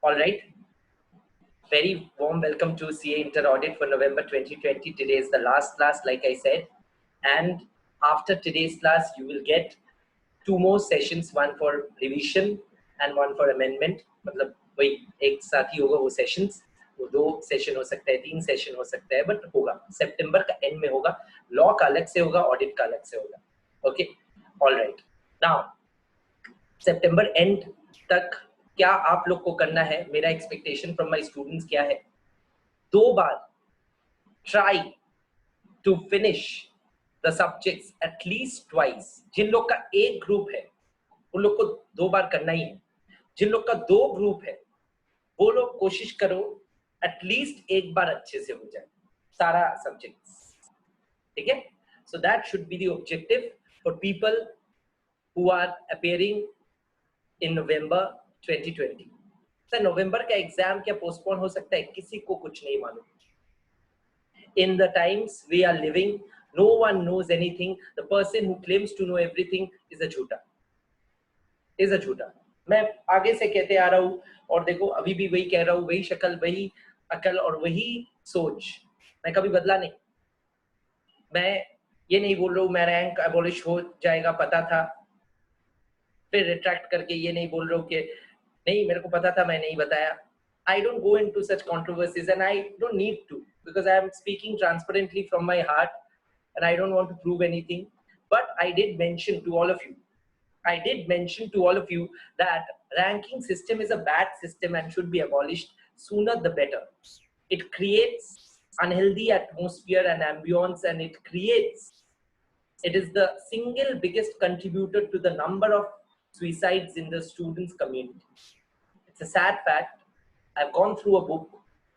All right. Very warm welcome to CA Inter Audit for November 2020. Today is the last class, like I said. And after today's class, you will get 2 more sessions, one for revision and one for amendment. मतलब वही एक साथ ही होगा वो sessions. वो 2 session हो सकता है, 3 सेशन हो सकता है, बट होगा सितंबर का एंड में होगा. लॉ का अलग से होगा, ऑडिट का अलग से होगा. Okay, alright. Now September and तक क्या आप लोग को करना है, मेरा एक्सपेक्टेशन फ्रॉम माय स्टूडेंट्स क्या है, 2 बार try to finish the subjects at least twice. जिन लोग का एक ग्रुप है उन लोग को 2 बार करना ही है. जिन लोग का 2 ग्रुप है वो लोग कोशिश करो एटलीस्ट एक बार अच्छे से हो जाए सारा सब्जेक्ट्स. ठीक है? So that should be the objective for people who are appearing in November 2020. Sir नवंबर का एग्जाम क्या पोस्टपोन हो सकता है? किसी को कुछ नहीं मालूम. In the times we are living, no one knows anything. The person who claims to know everything is a झूठा. मैं आगे से कहते आ रहा हूँ और देखो अभी भी वही कह रहा हूँ, वही शक्ल, वही अकल और वही सोच. मैं कभी बदला नहीं. मैं ये नहीं बोल रहा हूँ मैं रैंक एबॉलिश हो जाएगा, पता था, फिर रिट्रैक्ट करके ये नहीं बोल रहा हूँ कि नहीं मेरे को पता था मैं नहीं बताया. I don't go into such controversies and I don't need to, because I am speaking transparently from my heart and I don't want to prove anything. But I did mention to all of you that ranking system is a bad system and should be abolished sooner the better. It creates unhealthy atmosphere and ambience, and it is the single biggest contributor to the number of suicides in the students community. It's a sad fact. I've gone through a book.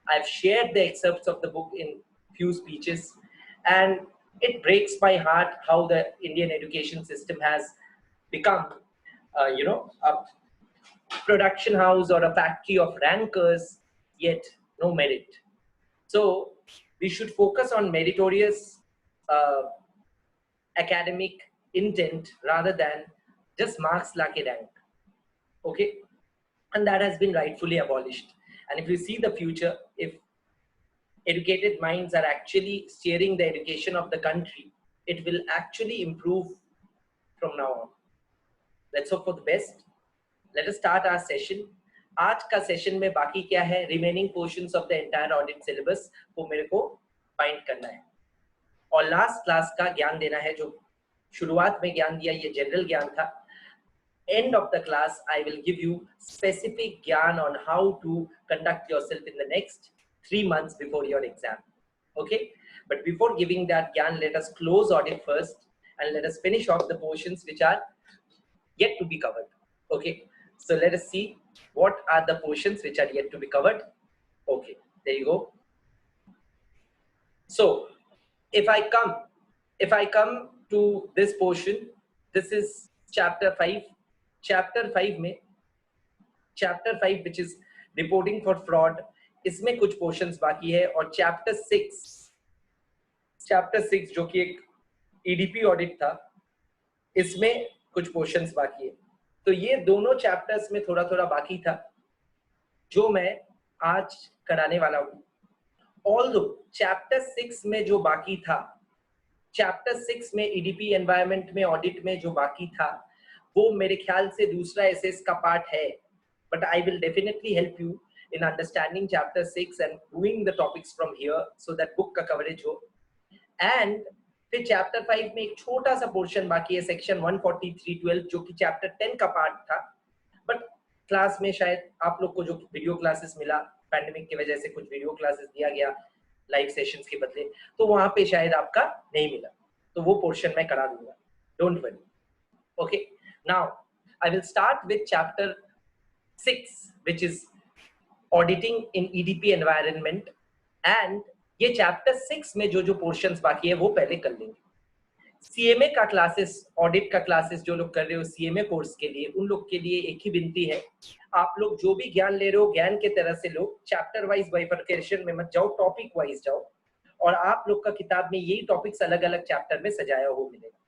I've shared the excerpts of the book in few speeches, and it breaks my heart how the Indian education system has become, a production house or a factory of rankers, yet no merit. So we should focus on meritorious academic intent rather than just marks like a rank. Okay, and that has been rightfully abolished. And if you see the future, if educated minds are actually steering the education of the country, it will actually improve from now on. Let's hope for the best. Let us start our session. आज का session में बाकी क्या है, remaining portions of the entire audit syllabus वो मेरे को find करना है और लास्ट क्लास का ज्ञान देना है. जो शुरुआत में ज्ञान दिया ये जनरल ज्ञान था. End of the class, I will give you specific gyan on how to conduct yourself in the next 3 months before your exam. Okay, but before giving that gyan, let us close audit first and let us finish off the portions which are yet to be covered. Okay, so let us see what are the portions which are yet to be covered. Okay, there you go. So if I come to this portion, this is chapter 5. Chapter 5 which is reporting for fraud, इसमें कुछ portions बाकी है. और chapter 6 जो कि एक EDP audit था, इसमें कुछ पोर्शंस बाकी है. तो ये दोनों चैप्टर्स में थोड़ा थोड़ा बाकी था जो मैं आज कराने वाला हूँ. ऑल्दो चैप्टर 6 में जो बाकी था, चैप्टर 6 में ईडीपी एनवायरनमेंट में ऑडिट में जो बाकी था वो मेरे ख्याल से दूसरा एसएस का पार्ट है. But I will definitely help you in understanding chapter 6 and doing the topics from here so that book का कवरेज हो. एंड फिर चैप्टर 5 में एक छोटा सा पोर्शन बाकी है, सेक्शन 143.12, जो कि चैप्टर 10 का पार्ट था. बट क्लास में शायद आप लोग को जो वीडियो क्लासेस मिला, पैंडेमिक की वजह से कुछ वीडियो क्लासेस दिया गया लाइव सेशंस के बदले, तो वहां पे शायद आपका नहीं मिला, तो वो पोर्शन मैं करा दूंगा. Don't worry. Okay, now I will start with chapter 6 which is auditing in EDP environment. and ये chapter 6 में जो portions बाकी है वो पहले कर लेंगे. CMA का क्लासेस, ऑडिट का क्लासेस जो लोग कर रहे हो CMA कोर्स के लिए, उन लोग के लिए एक ही विनती है, आप लोग जो भी ज्ञान ले रहे हो ज्ञान के तरह से लो. चैप्टर वाइज बाइफरकेशन में मत जाओ, टॉपिक वाइज जाओ. और आप लोग का किताब में यही टॉपिक्स अलग अलग चैप्टर में सजाया हुआ मिलेगा.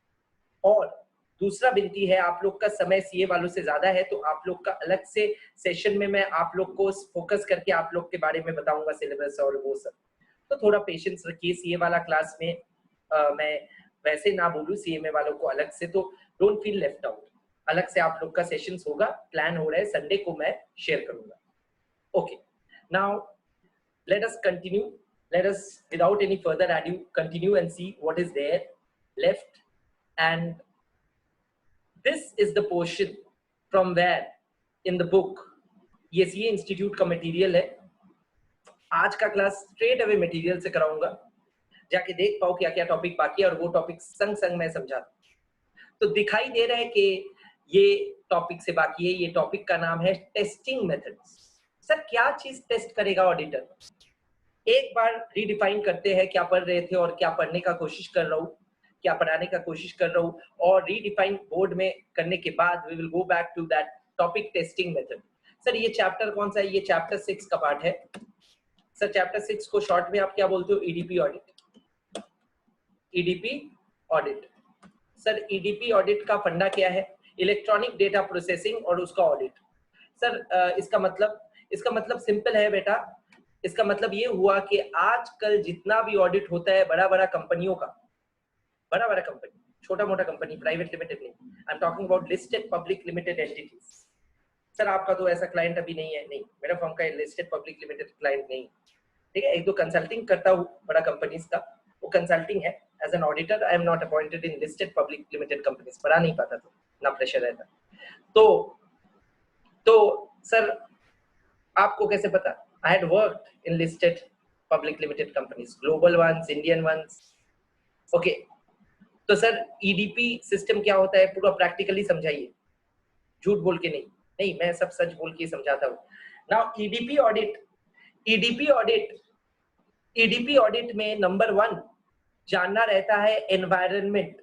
और दूसरा विनती है, आप लोग का समय सीए वालों से ज्यादा है, तो आप लोग का अलग से सेशन में मैं आप लोग को फोकस करके आप लोग के बारे में बताऊंगा, सिलेबस और वो सब। तो थोड़ा पेशेंस रखिए। सीए वाला क्लास में मैं वैसे ना बोलूं सीए में वालों को अलग से, तो डोंट फील लेफ्ट आउट। अलग से आप लोग का सेशंस होगा, प्लान हो रहा है, संडे को मैं शेयर करूंगा। Okay, now let us continue. Let us, without any further ado, continue and see what is there left. And this is the portion from where in the book, ये CA institute का material है। आज का class straight away material से कराऊंगा, जाके देख पाओ क्या क्या टॉपिक बाकी है, और वो टॉपिक संग संग मैं समझा। तो दिखाई दे रहा है कि ये टॉपिक से बाकी है। ये टॉपिक का नाम है टेस्टिंग मेथड्स। सर क्या चीज टेस्ट करेगा ऑडिटर? एक बार रीडिफाइन करते हैं क्या पढ़ रहे थे और क्या पढ़ने का कोशिश कर रहा हूँ, क्या पढ़ाने का कोशिश कर रहा हूँ, और रीडिफाइन बोर्ड में करने के बाद we will go back to that topic testing method. Sir ये चैप्टर कौन सा है? ये चैप्टर 6 का पार्ट है। सर चैप्टर 6 को शॉर्ट में आप क्या बोलते हो? EDP audit. EDP audit. Sir EDP audit का फंडा क्या है? इलेक्ट्रॉनिक डेटा प्रोसेसिंग और उसका ऑडिट। सर इसका मतलब सिंपल है बेटा। इसका मतलब ये हुआ कि आजकल जितना भी ऑडिट होता है बड़ा बड़ा कंपनियों का, बड़ा बड़ा कंपनी, छोटा मोटा कंपनी, प्राइवेट लिमिटेड नहीं, I am talking about listed public limited entities. Sir आपका तो ऐसा क्लाइंट अभी नहीं है? नहीं, मेरा फर्म का लिस्टेड पब्लिक लिमिटेड क्लाइंट नहीं, ठीक है। एक दो कंसल्टिंग करता हूँ बड़ा कंपनीज का, वो कंसल्टिंग है। As an auditor I am not appointed in listed public limited companies. पढ़ा नहीं पाता तो ना प्रेशर रहता। तो सर आपको कैसे पता? I had worked in listed public limited companies, global ones, Indian ones. Okay, तो सर EDP सिस्टम क्या होता है पूरा प्रैक्टिकली समझाइए, झूठ बोल के नहीं। नहीं, मैं सब सच बोल के समझाता हूँ। नाउ EDP ऑडिट में नंबर 1 जानना रहता है एनवायरनमेंट,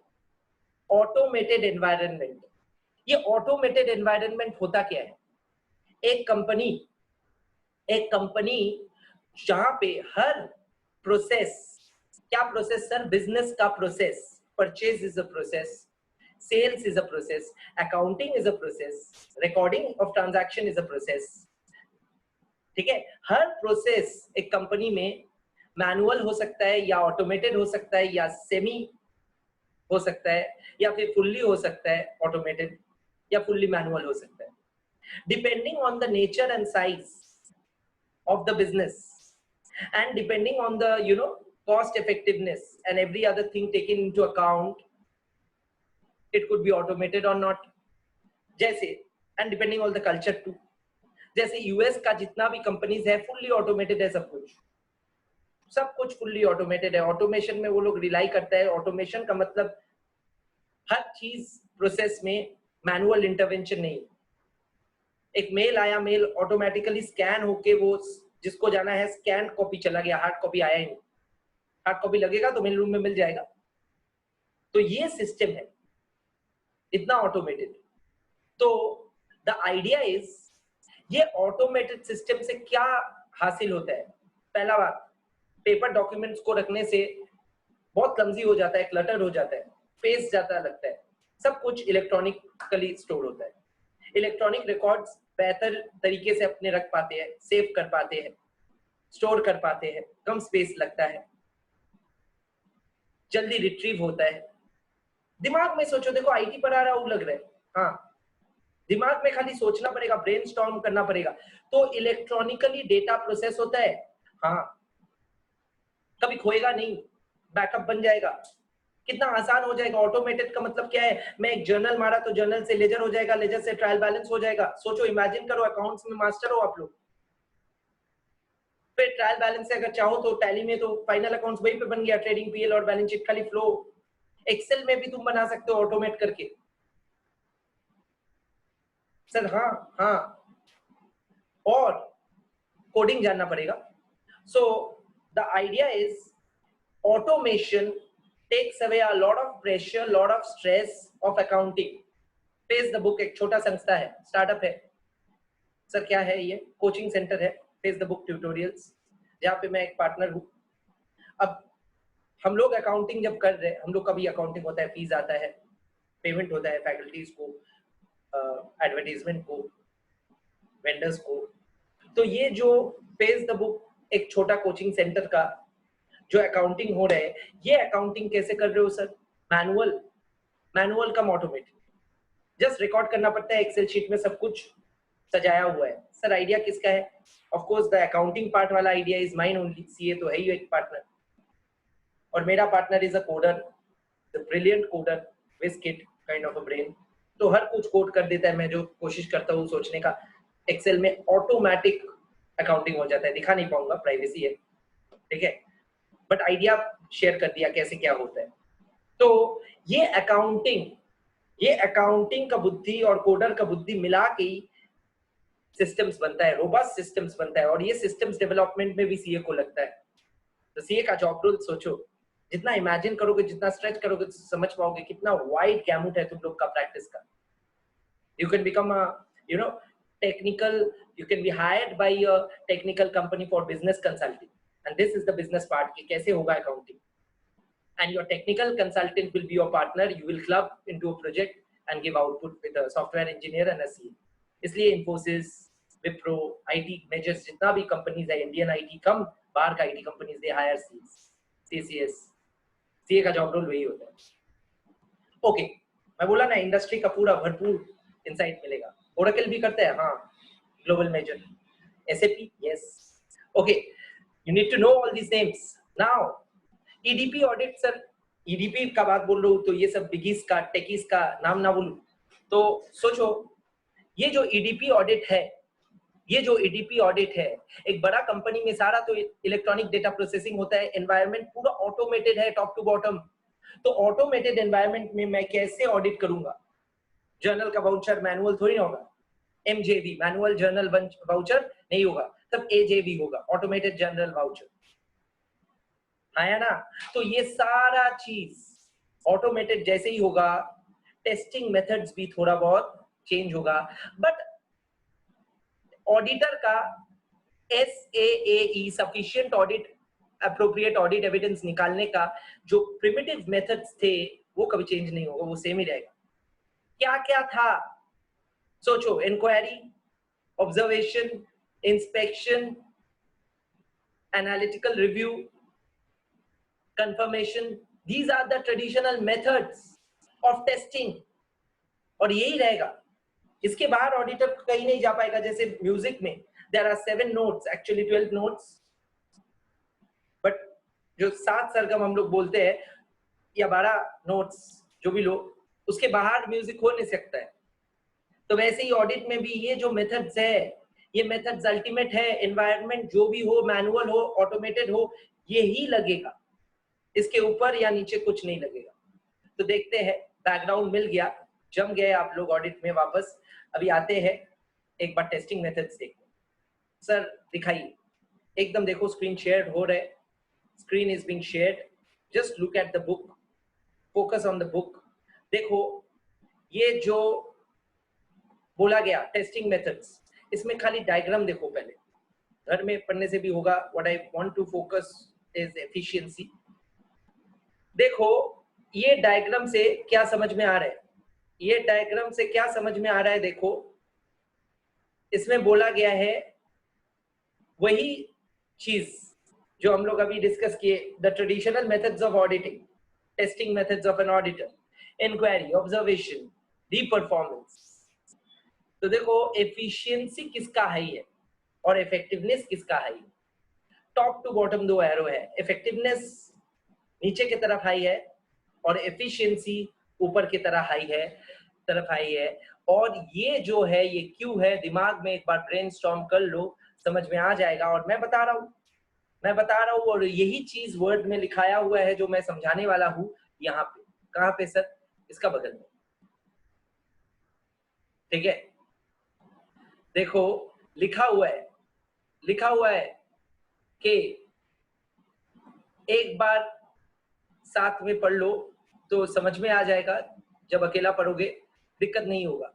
ऑटोमेटेड एनवायरनमेंट। ये ऑटोमेटेड एनवायरनमेंट होता क्या है? एक कंपनी जहां पे हर प्रोसेस, क्या प्रोसेस सर? बिजनेस का process. Purchase is a process, sales is a process, accounting is a process, recording of transaction is a process, ठीक है। हर प्रोसेस एक कंपनी में मैनुअल हो सकता है, या ऑटोमेटेड हो सकता है, या सेमी हो सकता है, या फिर फुल्ली हो सकता है ऑटोमेटेड, या फुल्ली मैनुअल हो सकता है, depending on the nature and size of the business and depending on the cost effectiveness and every other thing taken into account, it could be automated or not. जैसे and depending on the culture too, जैसे US का जितना भी companies है fully automated है, सब कुछ fully automated है। ऑटोमेशन में वो लोग रिलाई करता है। ऑटोमेशन का मतलब हर चीज प्रोसेस में मैनुअल इंटरवेंशन नहीं। एक मेल आया, मेल ऑटोमेटिकली स्कैन होके वो जिसको जाना है स्कैन कॉपी चला गया, हार्ड कॉपी आया ही नहीं। हार्ड कॉपी लगेगा तो मेल रूम में मिल जाएगा। तो ये सिस्टम है इतना ऑटोमेटेड। तो द आइडिया इज, ये ऑटोमेटेड सिस्टम से क्या हासिल होता है? पहला बात, पेपर डॉक्यूमेंट्स को रखने से बहुत क्लमजी हो जाता है, क्लटर हो जाता है, स्पेस ज्यादा लगता है। सब कुछ इलेक्ट्रॉनिकली स्टोर होता है। इलेक्ट्रॉनिक रिकॉर्ड्स बेहतर तरीके से अपने रख पाते हैं, सेव कर पाते हैं, स्टोर कर पाते हैं, कम स्पेस लगता है, जल्दी रिट्रीव होता है। दिमाग में सोचो, देखो आईटी पढ़ा रहा हूं लग रहा है, हाँ, दिमाग में खाली सोचना पड़ेगा, ब्रेनस्टॉर्म करना पड़ेगा। तो इलेक्ट्रॉनिकली डेटा प्रोसेस होता है, हाँ, कभी खोएगा नहीं, बैकअप बन जाएगा, कितना आसान हो जाएगा। ऑटोमेटेड का मतलब क्या है? मैं एक जर्नल मारा तो जर्नल से लेजर हो जाएगा, लेजर से ट्रायल बैलेंस हो जाएगा। सोचो, इमेजिन करो अकाउंट्स में मास्टर हो आप लोग, फिर ट्रायल बैलेंस से अगर चाहो तो टैली में तो फाइनल अकाउंट्स वहीं पे बन गया, ट्रेडिंग पीएल और बैलेंस शीट खाली फ्लो। एक्सेल में भी तुम बना सकते हो ऑटोमेट करके। सर हाँ, और कोडिंग जानना पड़ेगा। So the idea is automation takes away a lot of pressure, lot of stress of accounting. Face the book एक छोटा संस्था है, स्टार्टअप है। सर क्या है ये? कोचिंग सेंटर है, फेस द बुक ट्यूटोरियल्स, जहाँ पे मैं एक पार्टनर हूँ। अब हम लोग अकाउंटिंग जब कर रहे हैं, हम लोग का भी अकाउंटिंग होता है, फीस आता है, पेमेंट होता है फैकल्टीज को, एडवर्टीजमेंट को, वेंडर्स को। तो ये जो पेज द बुक, एक छोटा कोचिंग सेंटर का जो अकाउंटिंग हो रहा है, ये अकाउंटिंग कैसे कर रहे हो सर? मैनुअल कम ऑटोमेटिक, जस्ट रिकॉर्ड करना पड़ता है, एक्सेल शीट में सब कुछ सजाया हुआ है। सर आइडिया किसका है? Of course the accounting part वाला idea is mine only, CA तो है ही एक पार्टनर, और मेरा partner is a coder, the brilliant coder, whiz kid kind of a brain. तो हर कुछ कोड कर देता है, मैं जो कोशिश करता हूँ सोचने का, एक्सेल में ऑटोमेटिक अकाउंटिंग हो जाता है। दिखा नहीं पाऊंगा, प्राइवेसी है, ठीक है, बट आइडिया शेयर कर दिया कैसे क्या होता है। तो ये अकाउंटिंग का बुद्धि और कोडर का बुद्धि मिला के ही सिस्टम्स बनता है, रोबस्ट सिस्टम्स बनता है, और ये सिस्टम्स डेवलपमेंट में भी सीए को लगता है। तो सीए का जॉब रोल सोचो, जितना इमेजिन करोगे, जितना स्ट्रेच करोगे, तो समझ पाओगे कितना वाइड गैमुट है तुम लोग का प्रैक्टिस का। You can become a technical, you can be hired by a technical company for business consulting, and this is the business part कि कैसे होगा accounting, and your technical consultant will be your partner. You will club into a project and give output with a software engineer and a CA. इसलिए Infosys, Wipro, IT majors जितना भी companies है, Indian IT कम, बाहर का IT companies they hire CAs, TCS, CA का job role वही होता है। Okay, मैं बोला ना इंडस्ट्री का पूरा भरपूर इंसाइट मिलेगा। Oracle भी करते हैं, हाँ, global major, SAP, yes, okay, you need to know all these names now. EDP audit, sir EDP का बात बोल रहा हूँ तो ये सब बिगीज का, टेकीज का नाम ना बोलूं तो सोचो, ये जो EDP ऑडिट है, एक बड़ा कंपनी में सारा तो इलेक्ट्रॉनिक डेटा प्रोसेसिंग होता है, एनवायरनमेंट पूरा ऑटोमेटेड है टॉप टू बॉटम। तो ऑटोमेटेड एनवायरनमेंट में मैं कैसे ऑडिट करूंगा? जर्नल का वाउचर मैनुअल थोड़ी ना होगा, MJV मैनुअल जर्नल वाउचर नहीं होगा, तब AJV होगा, ऑटोमेटेड जर्नल वाउचर, आया ना? तो ये सारा चीज ऑटोमेटेड जैसे ही होगा, टेस्टिंग मेथड्स भी थोड़ा बहुत चेंज होगा, बट ऑडिटर का SAAE sufficient audit, appropriate audit evidence निकालने का जो प्रिमिटिव मेथड्स थे वो कभी चेंज नहीं होगा, वो सेम ही रहेगा। क्या क्या था सोचो, inquiry, observation, inspection, analytical review, confirmation, these are the traditional methods of testing, और यही रहेगा। इसके बाहर ऑडिटर कहीं नहीं जा पाएगा। जैसे म्यूजिक में there are 7 notes, actually 12 notes, but जो 7 सरगम हम लोग बोलते हैं या 12 नोट्स जो भी लो, उसके बाहर म्यूजिक हो नहीं सकता है। तो वैसे ही ऑडिट में भी ये जो मेथड्स है, ये मेथड्स अल्टीमेट है, एनवायरनमेंट जो भी हो, मैनुअल हो, ऑटोमेटेड हो, यही लगेगा, इसके ऊपर या नीचे कुछ नहीं लगेगा। तो देखते हैं, बैकग्राउंड मिल गया, जम गए आप लोग ऑडिट में वापस। अभी आते हैं एक बार टेस्टिंग मेथड्स देखते हैं। सर दिखाइए, एकदम देखो स्क्रीन शेयर हो रहा है, screen is being shared, just look at the book, focus on the book. देखो ये जो बोला गया टेस्टिंग मेथड्स, इसमें खाली डायग्राम देखो, पहले घर में पढ़ने से भी होगा। What I want to focus is efficiency. देखो ये डायग्राम से क्या समझ में आ रहा है, ये डायग्राम से क्या समझ में आ रहा है? देखो इसमें बोला गया है वही चीज जो हम लोग अभी डिस्कस किए, the traditional methods of auditing, testing methods of an auditor, inquiry, observation, reperformance. तो देखो एफिशिएंसी किसका हाई है और इफेक्टिवनेस किसका हाई है। टॉप टू बॉटम 2 एरो है, इफेक्टिवनेस नीचे की तरफ हाई है और एफिशिएंसी ऊपर की तरफ हाई है। और ये जो है ये क्यों है, दिमाग में एक बार ब्रेनस्टॉर्म कर लो, समझ में आ जाएगा। और मैं बता रहा हूँ और यही चीज वर्ड में लिखाया हुआ है जो मैं समझाने वाला हूँ यहाँ पे। कहाँ पे सर? इसका बगल में, ठीक है। देखो लिखा हुआ है कि एक बार साथ में पढ़ लो तो समझ में आ जाएगा, जब अकेला पढ़ोगे दिक्कत नहीं होगा,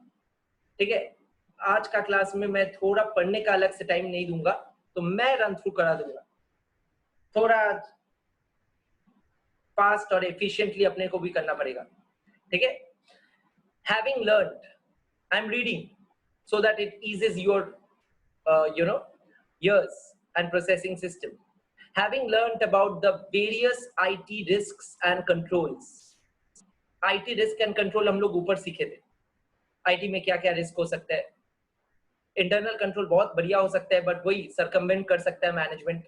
ठीक है। आज का क्लास में मैं थोड़ा पढ़ने का अलग से टाइम नहीं दूंगा, तो मैं रन थ्रू करा दूंगा, थोड़ा फास्ट और एफिशिएंटली अपने को भी करना पड़ेगा, ठीक है। Having learned, I'm reading so that it eases your ears and processing system. Having learned about the various IT risks and controls. IT risk and control हम लोग ऊपर सीखे थे, आईटी में क्या क्या रिस्क हो सकता है. इंटरनल कंट्रोल बहुत बढ़िया हो सकता है, बट वही सरकमवेंट कर सकता है मैनेजमेंट.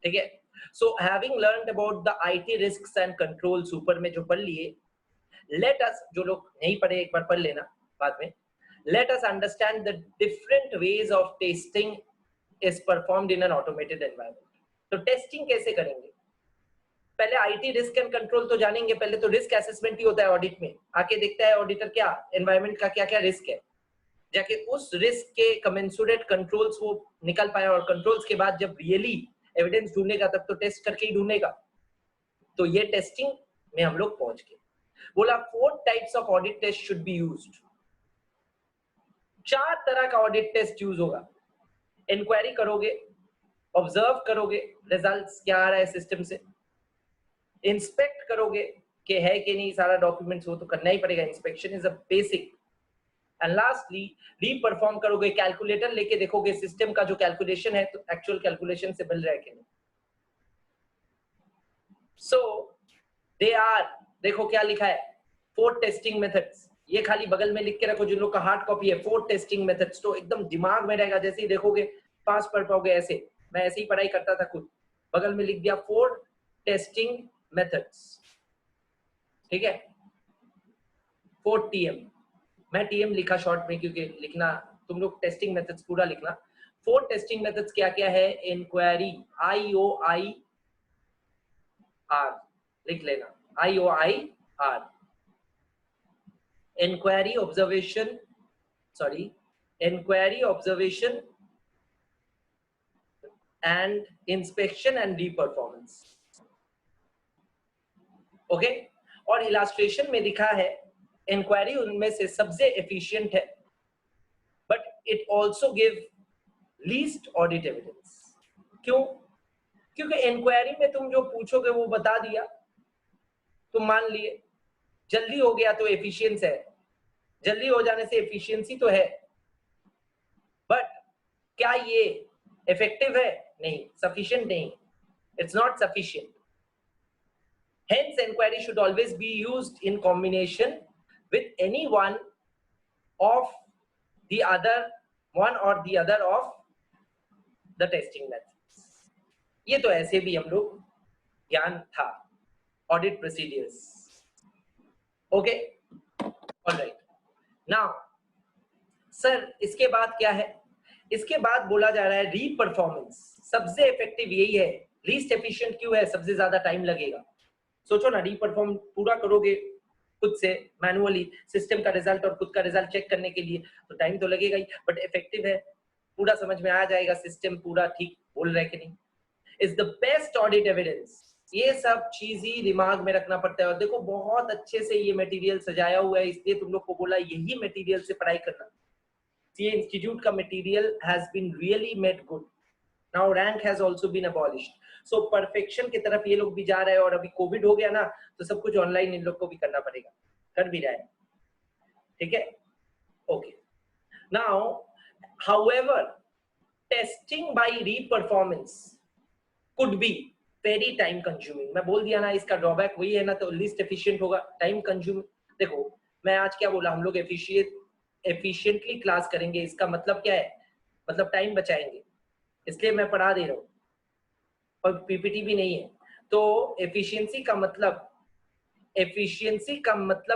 ठीक है. So having learned about the IT risks and controls ऊपर में जो पढ़ लिए, लेट अस, जो लोग नहीं पढ़े एक बार पढ़ लेना बाद में, let us understand the different ways of testing is performed in an automated environment. तो टेस्टिंग कैसे करेंगे? पहले आईटी रिस्क एंड कंट्रोल तो जानेंगे. पहले तो रिस्क असेसमेंट ही होता है ऑडिट में. आके देखता है ऑडिटर क्या एनवायरनमेंट का क्या क्या रिस्क है, जाके उस रिस्क के कमेंसुरेट कंट्रोल्स वो निकल पाए, और कंट्रोल्स के बाद जब रियली एविडेंस ढूंढेगा तब तो टेस्ट करके ही ढूंढेगा. तो ये टेस्टिंग में हम लोग पहुंच गए. बोला 4 types of audit test should be used. 4 तरह का ऑडिट टेस्ट यूज होगा. इंक्वायरी करोगे, ऑब्जर्व करोगे रिजल्ट्स क्या आ रहा है सिस्टम से, इंस्पेक्ट करोगे कि है कि नहीं सारा डॉक्यूमेंट्स, वो तो करना ही पड़ेगा, inspection is a basic. And lastly reperform करोगे, कैलकुलेटर लेके देखोगे सिस्टम का जो कैलकुलेशन है तो एक्चुअल कैलकुलेशन से मिल रहा है कि नहीं. सो दे आर, देखो क्या लिखा है, 4 टेस्टिंग मेथड्स. ये खाली बगल में लिख के रखो, जिन लोग का हार्ड कॉपी है, 4 टेस्टिंग मेथड्स, तो एकदम दिमाग में रहेगा. जैसे ही देखोगे पास पढ़ पाओगे. ऐसे मैं ऐसे ही पढ़ाई करता था खुद, बगल में लिख दिया 4 टेस्टिंग मेथड्स. ठीक है, 4 TM. मैं TM लिखा शॉर्ट में क्योंकि लिखना, तुम लोग टेस्टिंग मेथड्स पूरा लिखना. 4 टेस्टिंग मेथड्स क्या क्या है? इंक्वायरी, IOIR लिख लेना, IOIR. Inquiry, observation, sorry, inquiry, observation and inspection and reperformance. Okay. और इलास्ट्रेशन में दिखा है इंक्वायरी उनमें से सबसे एफिशिएंट है, but it also give least audit evidence. क्यों? क्योंकि इंक्वायरी में तुम जो पूछोगे वो बता दिया, तुम मान लिए, जल्दी हो गया तो एफिशिएंस है, जल्दी हो जाने से एफिशिएंसी तो है, बट क्या ये इफेक्टिव है? नहीं, सफिशिएंट नहीं, it's not sufficient. Hence, inquiry should always be used in combination with any one or the other of the testing methods. ये तो ऐसे भी हम लोग ज्ञान था. Audit procedures. Okay? All right. Now, sir, इसके बाद क्या है? इसके बाद बोला जा रहा है रीपरफॉर्मेंस. सबसे इफेक्टिव यही है. लीस्ट एफिशिएंट क्यों है? सबसे ज्यादा टाइम लगेगा. सोचो ना, रीपरफॉर्म पूरा करोगे खुद से मैनुअली सिस्टम का रिजल्ट और खुद का रिजल्ट चेक करने के लिए, तो टाइम तो लगेगा ही, बट इफेक्टिव है. पूरा समझ में आ जाएगा सिस्टम पूरा ठीक बोल रहा है कि नहीं. Is the best audit evidence. ये सब चीज ही दिमाग में रखना पड़ता है. और देखो बहुत अच्छे से ये मटेरियल सजाया हुआ है, इसलिए तुम लोग को बोला यही मटेरियल से पढ़ाई करना. ये इंस्टीट्यूट का material has been really made good. Now rank has also been abolished. So perfection की तरफ ये लोग भी जा रहे हैं. और अभी कोविड हो गया ना, तो सब कुछ ऑनलाइन इन लोग को भी करना पड़ेगा, कर भी रहा है. ठीक है, okay. Now however testing by reperformance could be very time consuming. मैं बोल दिया ना, इसका ड्रॉबैक वही है ना, तो लीस्ट एफिशिएंट होगा, टाइम कंज्यूमिंग. देखो मैं आज क्या बोला, हम लोग एफिशिएंटली क्लास करेंगे. इसका मतलब क्या है? मतलब टाइम बचाएंगे, इसलिए मैं पढ़ा दे रहा हूँ, और पीपीटी भी नहीं है. तो एफिशिएंसी का मतलब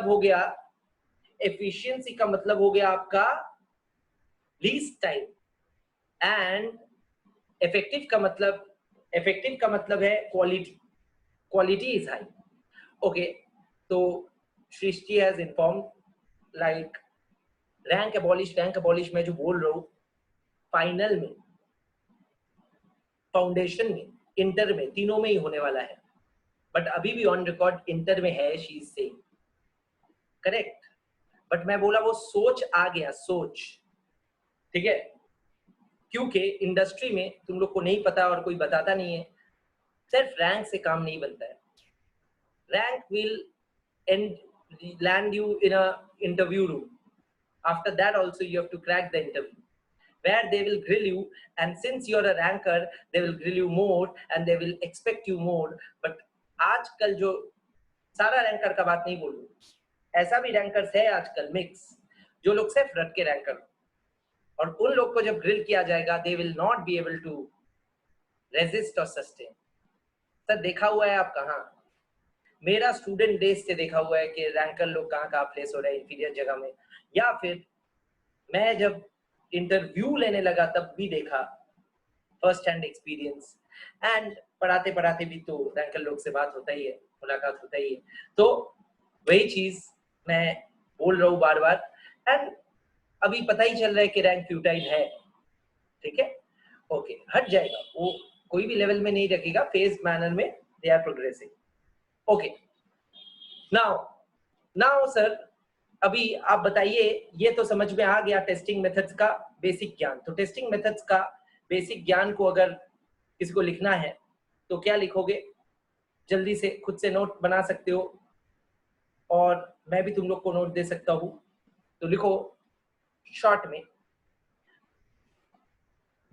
हो गया आपका लीस्ट टाइम. एंड इफेक्टिव का मतलब है क्वालिटी इज हाई. ओके. तो Srishti has inform like rank abolish मैं जो बोल रहा हूँ, फाइनल में, फाउंडेशन में, इंटर में, तीनों में ही होने वाला है. बट अभी भी ऑन रिकॉर्ड इंटर में है, she is saying correct. But मैं बोला वो सोच आ गया, सोच. ठीक है, क्योंकि इंडस्ट्री में तुम लोग को नहीं पता और कोई बताता नहीं है, सिर्फ रैंक से काम नहीं बनता है. Rank will and land you in a interview room. After that also you have to crack the interview, where they will grill you, and since you're a ranker they will grill you more and they will expect you more. But आजकल जो सारा ranker का बात नहीं बोलूं, ऐसा भी rankers है आजकल मिक्स, जो लोग सिर्फ रट के रैंकर, और उन लोग को जब ग्रिल किया जाएगा they will not be able to resist और सस्टेन। सर देखा हुआ है आप कहाँ, मेरा स्टूडेंट डेज से देखा हुआ है कि रैंकर लोग कहाँ कहाँ प्लेस हो रहे हैं इंफीरियर जगह में, या फिर मैं जब इंटरव्यू लेने लगा तब भी देखा, फर्स्ट हैंड एक्सपीरियंस। एंड पढ़ाते पढ़ाते भी तो रैंकर लोग से बात होता ही है, मुलाकात होता ही है, तो वही चीज मैं बोल रहा हूँ बार बार। एंड अभी पता ही चल रहा है कि रैंक फ्यूटाइल है, ठीक है, ओके, हट जाएगा वो, कोई भी लेवल में नहीं रखेगा, फेज मैनर में they are progressing. Okay, now sir अभी आप बताइए, ये तो समझ में आ गया टेस्टिंग मेथड्स का बेसिक ज्ञान। तो टेस्टिंग मेथड्स का बेसिक ज्ञान को अगर किसी को लिखना है तो क्या लिखोगे, जल्दी से खुद से नोट बना सकते हो और मैं भी तुम लोग को नोट दे सकता हूं, तो लिखो शॉर्ट में,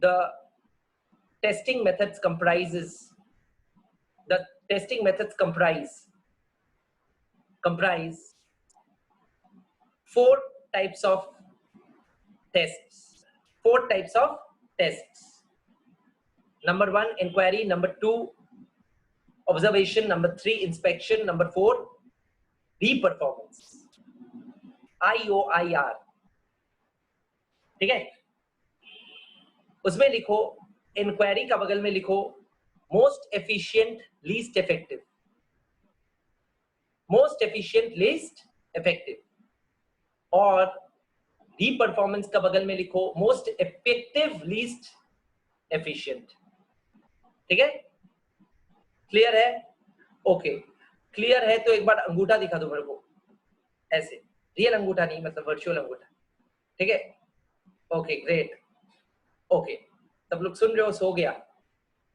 the testing methods comprise 4 types of tests. Number 1 inquiry, number 2 observation, number 3 inspection, number 4 re-performance, IOIR, ठीक है। उसमें लिखो, इंक्वायरी का बगल में लिखो मोस्ट एफिशिएंट लीस्ट इफेक्टिव, और री परफॉर्मेंस का बगल में लिखो मोस्ट इफेक्टिव लीस्ट एफिशिएंट, ठीक है, क्लियर है? ओके, क्लियर है तो एक बार अंगूठा दिखा दो मेरे को, ऐसे, रियल अंगूठा नहीं, मतलब वर्चुअल अंगूठा, ठीक है, ओके ग्रेट, ओके, सब लोग सुन रहे हो, सो गया,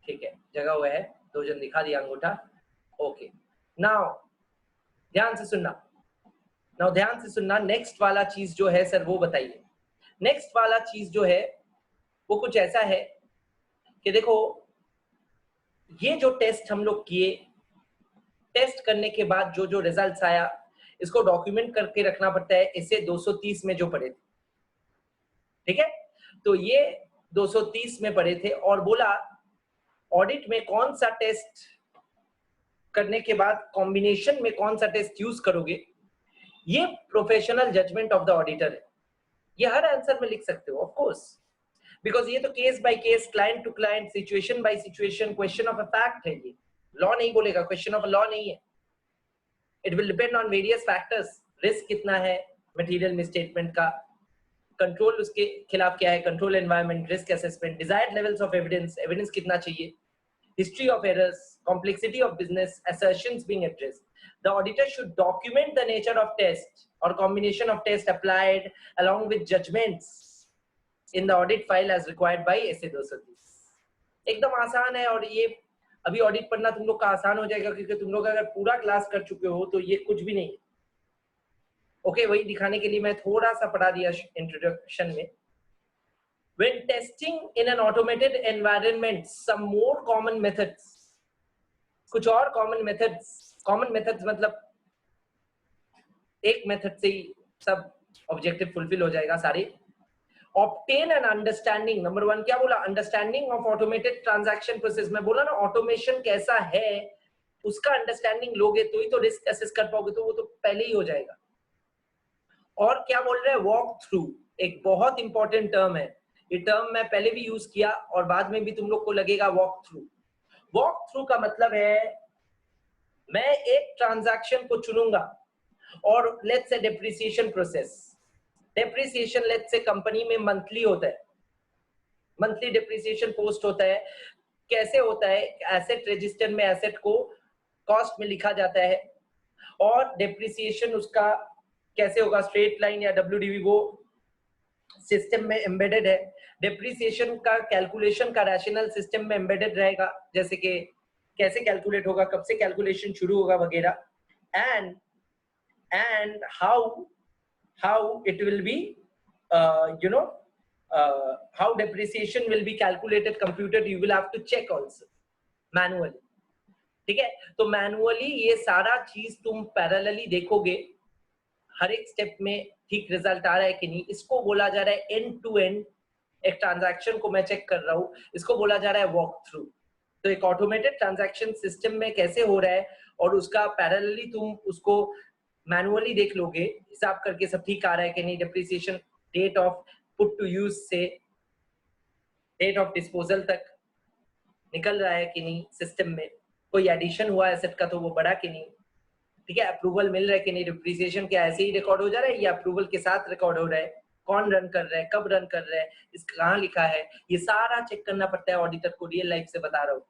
ठीक है, जगह हुआ है, 2 जन दिखा दिया अंगूठा, ओके। नाउ ध्यान से सुनना, नेक्स्ट वाला चीज जो है सर वो बताइए। नेक्स्ट वाला चीज जो है वो कुछ ऐसा है कि देखो, ये जो टेस्ट हम लोग किए, टेस्ट करने के बाद जो जो रिजल्ट्स आया, इसको डॉक्यूमेंट करके रखना पड़ता है, इसे 230 में जो पढ़े थे, ठीक है, तो ये 230 में पढ़े थे, और बोला ऑडिट में कौन सा टेस्ट करने के बाद कॉम्बिनेशन में कौन सा टेस्ट यूज करोगे, ये professional judgement of the auditor है। ये हर आंसर में लिख सकते हो ऑफ कोर्स, बिकॉज ये तो case by case, client to client, situation by situation, question of a fact है, ये लॉ नहीं बोलेगा, क्वेश्चन ऑफ अ लॉ नहीं है। It will depend on various factors, risk कितना है मटेरियल मिसस्टेटमेंट का, कंट्रोल उसके खिलाफ क्या है, control environment, risk assessment, desired levels of evidence, evidence कितना चाहिए, history of errors, complexity of business, assertions being addressed. The auditor should document the nature of test or combination of test applied along with judgments in the audit file as required by SA 230. एकदम आसान है, और ये अभी audit पढ़ना तुम लोग का आसान हो जाएगा, क्योंकि तुम लोग अगर पूरा क्लास कर चुके हो तो ये कुछ भी नहीं है। ओके, वही दिखाने के लिए मैं थोड़ा सा पढ़ा दिया इंट्रोडक्शन में। When testing in an automated environment, some more common methods, कुछ और common methods मतलब एक मेथड से ही सब ऑब्जेक्टिव फुलफिल हो जाएगा सारे। Obtain an understanding, नंबर 1 क्या बोला, understanding of automated transaction process. मैं बोला ना ऑटोमेशन कैसा है, उसका अंडरस्टैंडिंग लोगे तो ही तो रिस्क असेस कर पाओगे, तो वो तो पहले ही हो जाएगा। और क्या बोल रहे हैं, वॉक थ्रू, एक बहुत इंपॉर्टेंट टर्म है, ये टर्म मैं पहले भी यूज किया और बाद में भी तुम लोग को लगेगा। वॉक थ्रू का मतलब है, मैं एक ट्रांजैक्शन को चुनूंगा और let's say depreciation process, depreciation let's say company में मंथली होता है, मंथली डेप्रिसिएशन पोस्ट होता है। कैसे होता है, एसेट रजिस्टर में एसेट को कॉस्ट में लिखा जाता है, और डेप्रिसिएशन उसका कैसे होगा, स्ट्रेट लाइन या WDV, वो सिस्टम में एम्बेडेड है। डेप्रिसिएशन का कैलकुलेशन का रैशनल सिस्टम में एम्बेडेड रहेगा, जैसे कि कैसे कैलकुलेट होगा, कब से कैलकुलेशन शुरू होगा वगैरह। And and how it will be, how depreciation will be calculated, computed, you will have to check also manually. ठीक है, तो मैनुअली ये सारा चीज तुम पैरेलली देखोगे, हर एक स्टेप में ठीक रिजल्ट आ रहा है कि नहीं, इसको बोला जा रहा है एंड टू एंड। एक ट्रांजैक्शन को मैं चेक कर रहा हूँ, इसको बोला जा रहा है वॉक थ्रू। तो एक ऑटोमेटेड ट्रांजैक्शन सिस्टम में कैसे हो रहा है और उसका पैरेलली तुम उसको मैनुअली देख लोगे, हिसाब करके सब ठीक आ रहा है कि नहीं, depreciation date of put to use से डेट ऑफ डिस्पोजल तक निकल रहा है कि नहीं, सिस्टम में कोई एडिशन हुआ एसेट का तो वो बढ़ा कि नहीं, ठीक है, अप्रूवल मिल रहा है कि नहीं, डिप्रिसिएशन क्या ऐसे ही रिकॉर्ड हो जा रहा है या अप्रूवल के साथ रिकॉर्ड हो रहा है, कौन रन कर रहा है, कब रन कर रहा है, इस कहाँ लिखा है, ये सारा चेक करना पड़ता है ऑडिटर को, रियल लाइफ से बता रहा हूँ।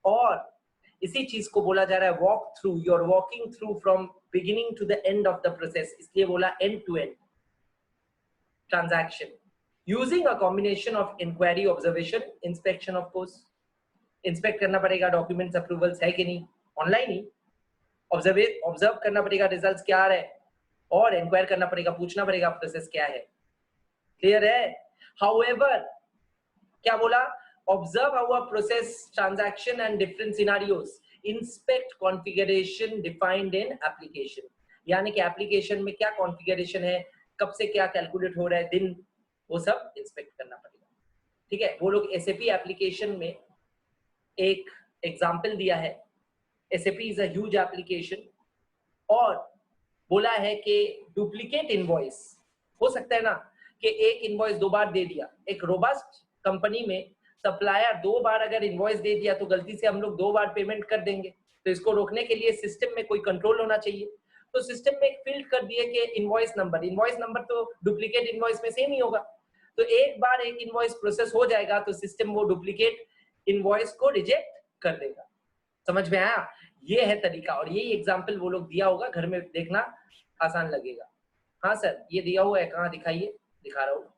और इसी चीज को बोला जा रहा है walk through, you are walking through from beginning to the end of the process, इसलिए बोला end to end transaction using a combination of inquiry, observation, inspection. Of course inspect करना पड़ेगा डॉक्यूमेंट्स अप्रूवल्स है कि नहीं, ऑनलाइन ही observe करना पड़ेगा results क्या आ रहे हैं, और इंक्वायर करना पड़ेगा, पूछना पड़ेगा प्रोसेस क्या है। क्लियर है? हाउएवर क्या बोला, observe how a process transaction and different scenarios, inspect configuration defined in application, यानी कि एप्लीकेशन में क्या कॉन्फ़िगरेशन है, कब से क्या कैलकुलेट हो रहा है दिन, वो सब इंस्पेक्ट करना पड़ेगा। ठीक है, वो लोग एसएपी एप्लीकेशन में एक एग्जाम्पल दिया है, SAP is a huge application, और बोला है कि डुप्लीकेट इनवॉइस हो सकता है ना, कि एक इनवॉइस 2 बार दे दिया, एक रोबस्ट कंपनी में सप्लायर 2 बार अगर इनवॉइस दे दिया तो गलती से हम लोग 2 बार पेमेंट कर देंगे, तो इसको रोकने के लिए सिस्टम में कोई कंट्रोल होना चाहिए। तो सिस्टम में एक फील्ड कर दिए कि इनवॉइस नंबर तो डुप्लीकेट इनवॉइस में सेम ही होगा, तो एक बार एक इनवॉइस प्रोसेस हो जाएगा तो सिस्टम वो डुप्लीकेट इनवॉइस को रिजेक्ट कर देगा। समझ में आया? ये है तरीका, और यही एग्जाम्पल वो लोग दिया होगा, घर में देखना आसान लगेगा। हाँ सर, ये दिया हुआ है, कहाँ दिखाइए, दिखा रहा हूँ,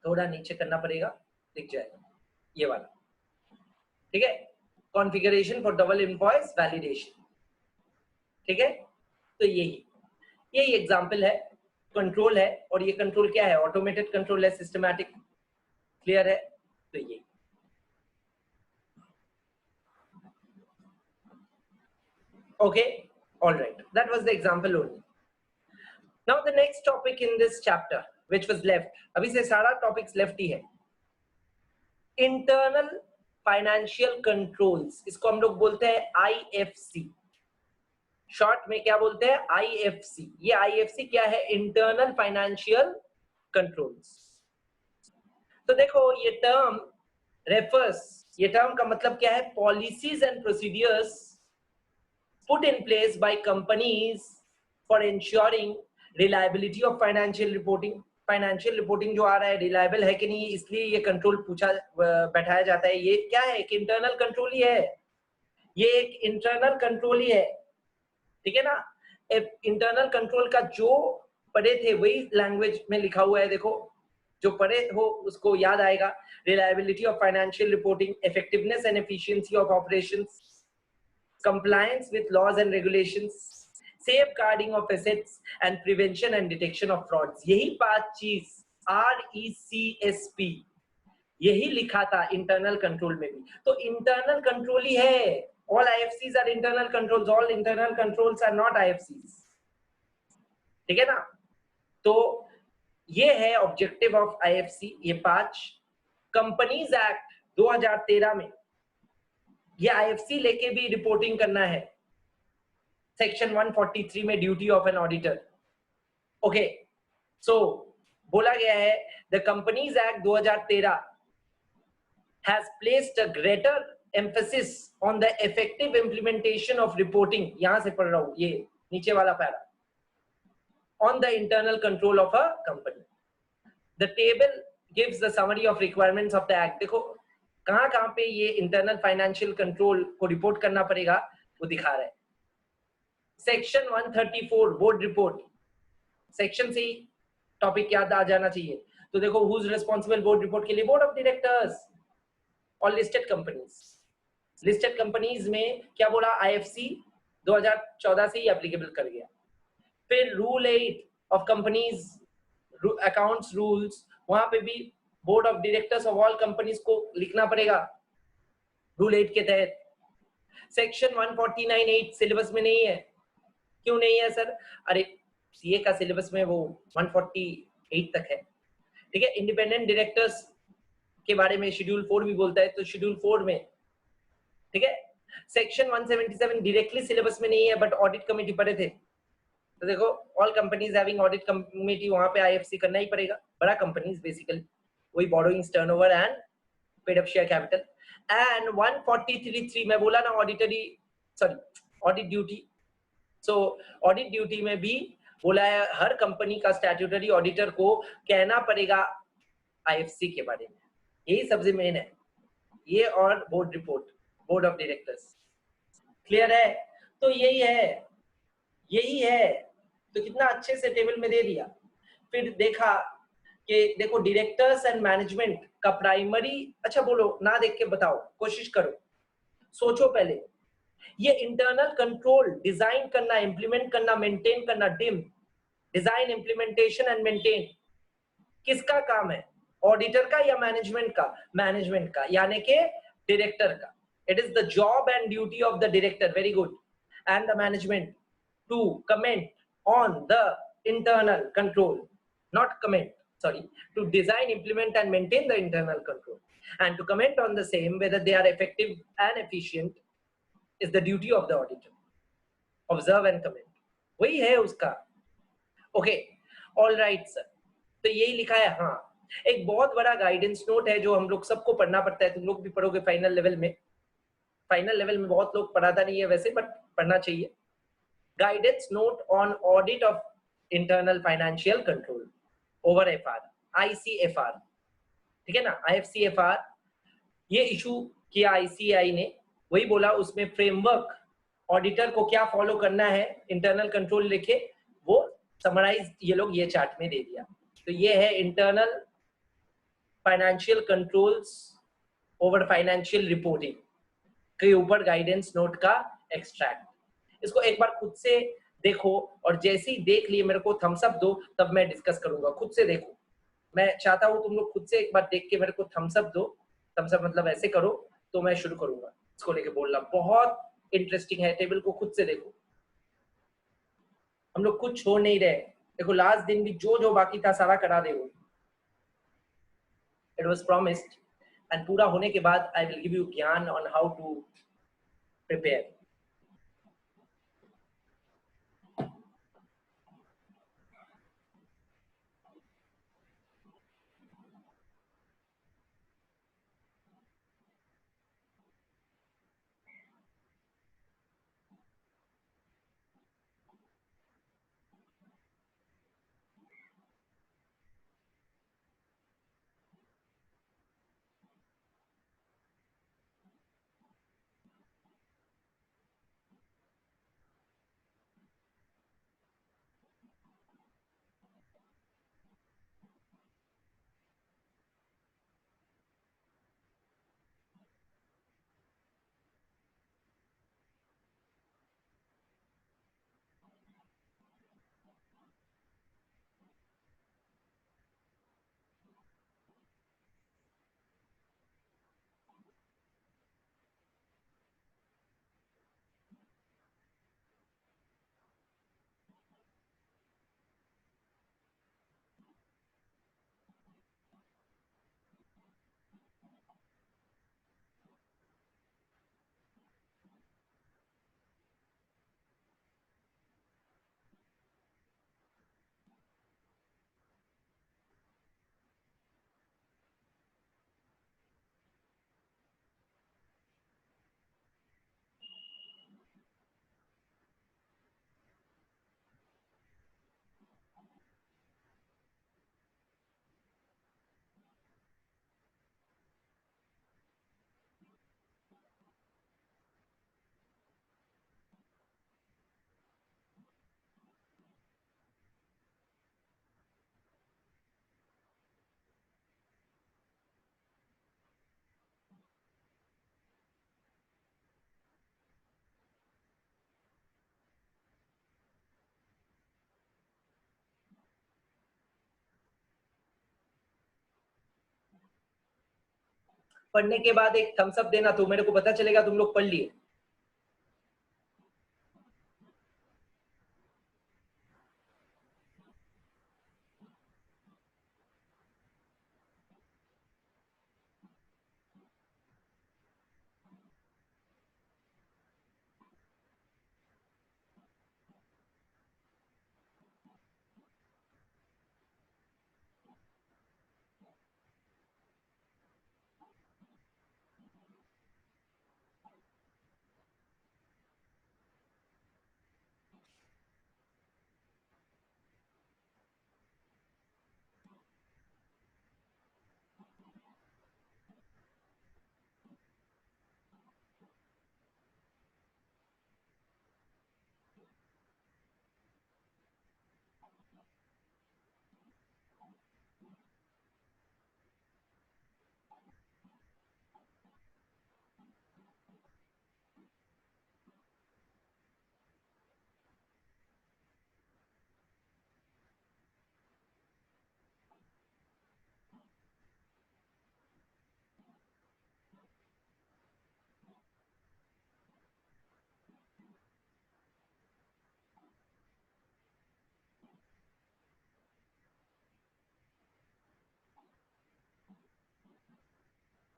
थोड़ा नीचे करना पड़ेगा, दिख जाएगा ये वाला। ठीक है, configuration for double invoice validation. ठीक है, तो यही एग्जाम्पल है, कंट्रोल है, और ये कंट्रोल क्या है, ऑटोमेटेड कंट्रोल है, सिस्टमैटिक। क्लियर है? तो ये okay, all right, that was the example only. Now the next topic in this chapter which was left, abhi se sara topics left hi hai, internal financial controls, isko hum log bolte hain IFC, short mein kya bolte hain, IFC। ye IFC kya hai, internal financial controls। तो देखो ये term refers, ये term का मतलब क्या है, policies and procedures put in place by companies for ensuring reliability of financial reporting। Financial reporting जो आ रहा है रिलायबल है कि नहीं, इसलिए ये कंट्रोल पूछा बैठाया जाता है। ये क्या है, एक इंटरनल कंट्रोल ही है, ये एक इंटरनल कंट्रोल ही है। ठीक है ना, इंटरनल कंट्रोल का जो पढ़े थे वही लैंग्वेज में लिखा हुआ है, देखो जो पढ़े हो उसको याद आएगा। Reliability of financial reporting, effectiveness and efficiency of operations, compliance with laws and regulations, safeguarding of assets and prevention and detection of frauds। यही 5 चीज RECSP यही लिखा था इंटरनल कंट्रोल में भी, तो इंटरनल कंट्रोल ही है। all IFCs are internal controls, all internal controls are not IFCs। ठीक है ना, तो ये है ऑब्जेक्टिव ऑफ IFC, ये 5। कंपनीज एक्ट 2013 में ये IFC लेके भी रिपोर्टिंग करना है, सेक्शन 143 में duty of an auditor. Okay, so बोला गया है the companies act 2013 has placed a greater emphasis on the effective implementation of reporting, यहां से पढ़ रहा हूं, ये नीचे वाला para, on the internal control of a company. The table gives the summary of requirements of the act. देखो कहां पे ये इंटरनल फाइनेंशियल कंट्रोल को रिपोर्ट करना पड़ेगा वो दिखा रहा है। सेक्शन 134 बोर्ड रिपोर्ट, सेक्शन से टॉपिक याद आ जाना चाहिए। तो देखो who is responsible board report के लिए, बोर्ड ऑफ डायरेक्टर्स और लिस्टेड कंपनीज। लिस्टेड कंपनीज में क्या बोला, IFC 2014 से ही एप्लीकेबल कर गया। फिर rule 8 of companies accounts rules, वहां पे भी board of directors of all companies को लिखना पड़ेगा रूल 8 के तहत। सेक्शन 149(8) सिलेबस में नहीं है। क्यों नहीं है सर? अरे सीए का सिलेबस में वो 148 तक है, ठीक है। इंडिपेंडेंट डायरेक्टर्स के बारे में शेड्यूल 4 भी बोलता है, तो शेड्यूल 4 में, ठीक है। सेक्शन 177 डायरेक्टली सिलेबस में नहीं है, बट ऑडिट कमेटी पढ़े थे, तो देखो all companies having audit committee, वहां पे आईएफसी करना ही पड़ेगा। बड़ा कंपनीज बेसिकली वही borrowings, turnover and paid up share capital. And 143(3) मैं बोला ना ऑडिटरी, सॉरी ऑडिट ड्यूटी। सो ऑडिट ड्यूटी में भी बोला है हर कंपनी का स्टैट्यूटरी ऑडिटर को कहना पड़ेगा आईएफसी के बारे में। यही सबसे मेन है, ये और board report, board of directors. Clear है? तो यही है, यही है। तो कितना अच्छे से टेबल में दे दिया। फिर देखा कि देखो डायरेक्टर्स एंड मैनेजमेंट का प्राइमरी, अच्छा बोलो ना देख के बताओ, कोशिश करो, सोचो पहले। ये इंटरनल कंट्रोल डिजाइन करना, इंप्लीमेंट करना, मेंटेन करना, dim design, implementation and maintain, किसका काम है? ऑडिटर का या मैनेजमेंट का? मैनेजमेंट का, यानी कि डायरेक्टर का। It is the job and duty of the director, very good, and the management to comment on the internal control, not comment, sorry, to design, implement and maintain the internal control, and to comment on the same whether they are effective and efficient is the duty of the auditor. Observe and comment, वही है उसका। Okay, all right sir, तो यही लिखा है। हाँ, एक बहुत बड़ा गाइडेंस नोट है जो हम लोग सबको पढ़ना पड़ता है, तुम लोग भी पढ़ोगे फाइनल लेवल में। फाइनल लेवल में बहुत लोग पढ़ाता नहीं है वैसे, बट पढ़ना चाहिए। Guidance note on audit of internal financial control over FR, ICFR, ठीक है ना, आईएफसीएफआर ये इशू किया आईसीआई ने। वही बोला उसमें फ्रेमवर्क ऑडिटर को क्या फॉलो करना है, इंटरनल कंट्रोल लिखे, वो समराइज ये लोग ये चार्ट में दे दिया। तो ये है internal financial controls over financial reporting के ऊपर गाइडेंस नोट का एक्सट्रैक्ट। इसको एक बार खुद से देखो, और जैसे ही देख लिए मेरे को थम्स अप दो, तब मैं डिस्कस करूंगा। खुद से देखो, मैं चाहता हूं तुम लोग खुद से एक बार देख के मेरे को थम्स अप दो। थम्स अप मतलब ऐसे करो, तो मैं शुरू करूंगा इसको लेके बोलना। बहुत इंटरेस्टिंग है, टेबल को खुद से देखो। हम लोग कुछ छोड़ नहीं रहे। देखो लास्ट दिन भी जो जो बाकी था सारा करा दे वो, इट वाज प्रॉमिस्ड। एंड पूरा होने के बाद आई विल गिव यू ज्ञान ऑन हाउ टू प्रिपेयर। पढ़ने के बाद एक थम्स अप देना तो मेरे को पता चलेगा तुम लोग पढ़ लिए।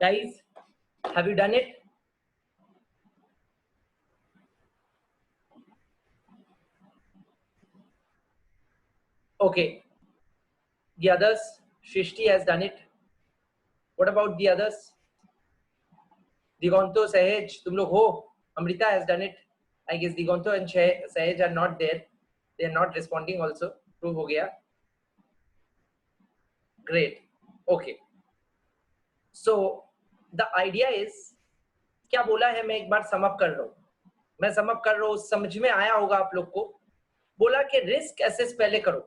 Guys, have you done it? Okay. The others, Shrishti has done it. What about the others? Digonto, Sahej, tum log ho? Amrita has done it. I guess Digonto and Sahej are not there. They are not responding also. Prove ho gaya. Great. Okay. So the idea is, क्या बोला है मैं एक बार sum up कर रहा हूं। मैं sum up कर रहा हूं, समझ में आया होगा आप लोग को। बोला कि रिस्क एसेस पहले करो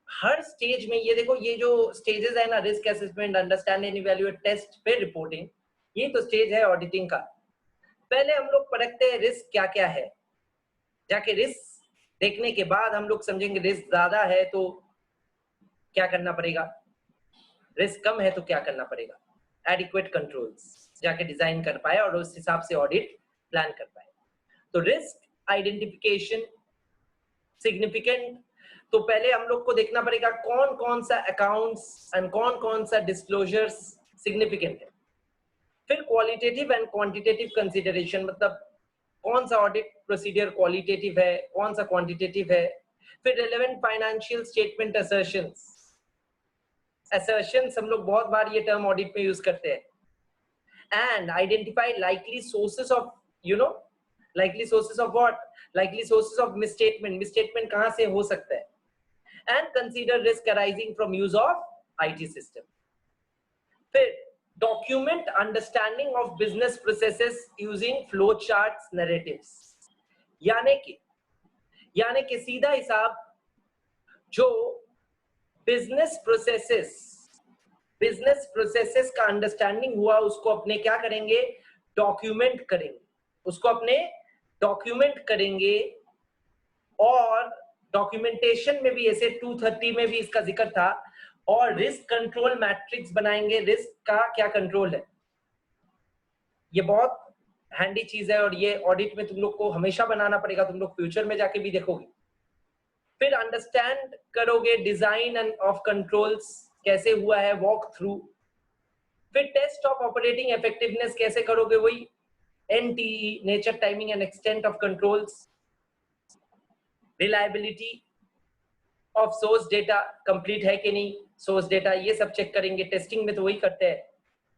हर स्टेज में। ये देखो, ये जो स्टेजेस है ना, risk assessment, understand and evaluate, test, फिर रिपोर्टिंग, ये तो स्टेज है ऑडिटिंग का। पहले हम लोग परखते हैं रिस्क क्या क्या है, जाके रिस्क देखने के बाद हम लोग समझेंगे रिस्क ज्यादा है तो क्या करना पड़ेगा, रिस्क कम है तो क्या करना पड़ेगा। एडिक्वेट कंट्रोल्स जाके डिजाइन कर पाए और उस हिसाब से ऑडिट प्लान कर पाए। तो रिस्क आइडेंटिफिकेशन सिग्निफिकेंट, तो पहले हम लोग को देखना पड़ेगा कौन कौन सा अकाउंट्स एंड कौन कौन सा डिस्क्लोजर्स सिग्निफिकेंट है। फिर क्वालिटेटिव एंड क्वांटिटेटिव कंसीडरेशन, मतलब कौन सा ऑडिट प्रोसीजर क्वालिटेटिव है, कौन सा क्वांटिटेटिव है। फिर relevant financial statement assertions. Assertions हम लोग बहुत बार ये टर्म ऑडिट में यूज करते हैं। And identify likely sources of, you know, likely sources of what, likely sources of misstatement कहां से हो सकता है। and consider risk arising from use of IT system। फिर document understanding of business processes using flow charts, narratives। यानी कि सीधा हिसाब, जो बिजनेस प्रोसेसेस का अंडरस्टैंडिंग हुआ उसको अपने क्या करेंगे, डॉक्यूमेंट करेंगे, उसको अपने डॉक्यूमेंट करेंगे। और डॉक्यूमेंटेशन में भी ऐसे 230 में भी इसका जिक्र था। और रिस्क कंट्रोल मैट्रिक्स बनाएंगे, रिस्क का क्या कंट्रोल है। ये बहुत हैंडी चीज है और ये ऑडिट में तुम लोग को हमेशा बनाना पड़ेगा, तुम लोग फ्यूचर में जाके भी देखोगे। फिर अंडरस्टैंड करोगे डिजाइन एंड ऑफ कंट्रोल्स कैसे हुआ है, वॉक थ्रू। फिर टेस्ट ऑफ ऑपरेटिंग इफेक्टिवनेस कैसे करोगे, वही NTE, nature, timing and extent of controls. Reliability of source data complete है कि नहीं, सोर्स डेटा ये सब चेक करेंगे। टेस्टिंग में तो वही करते हैं,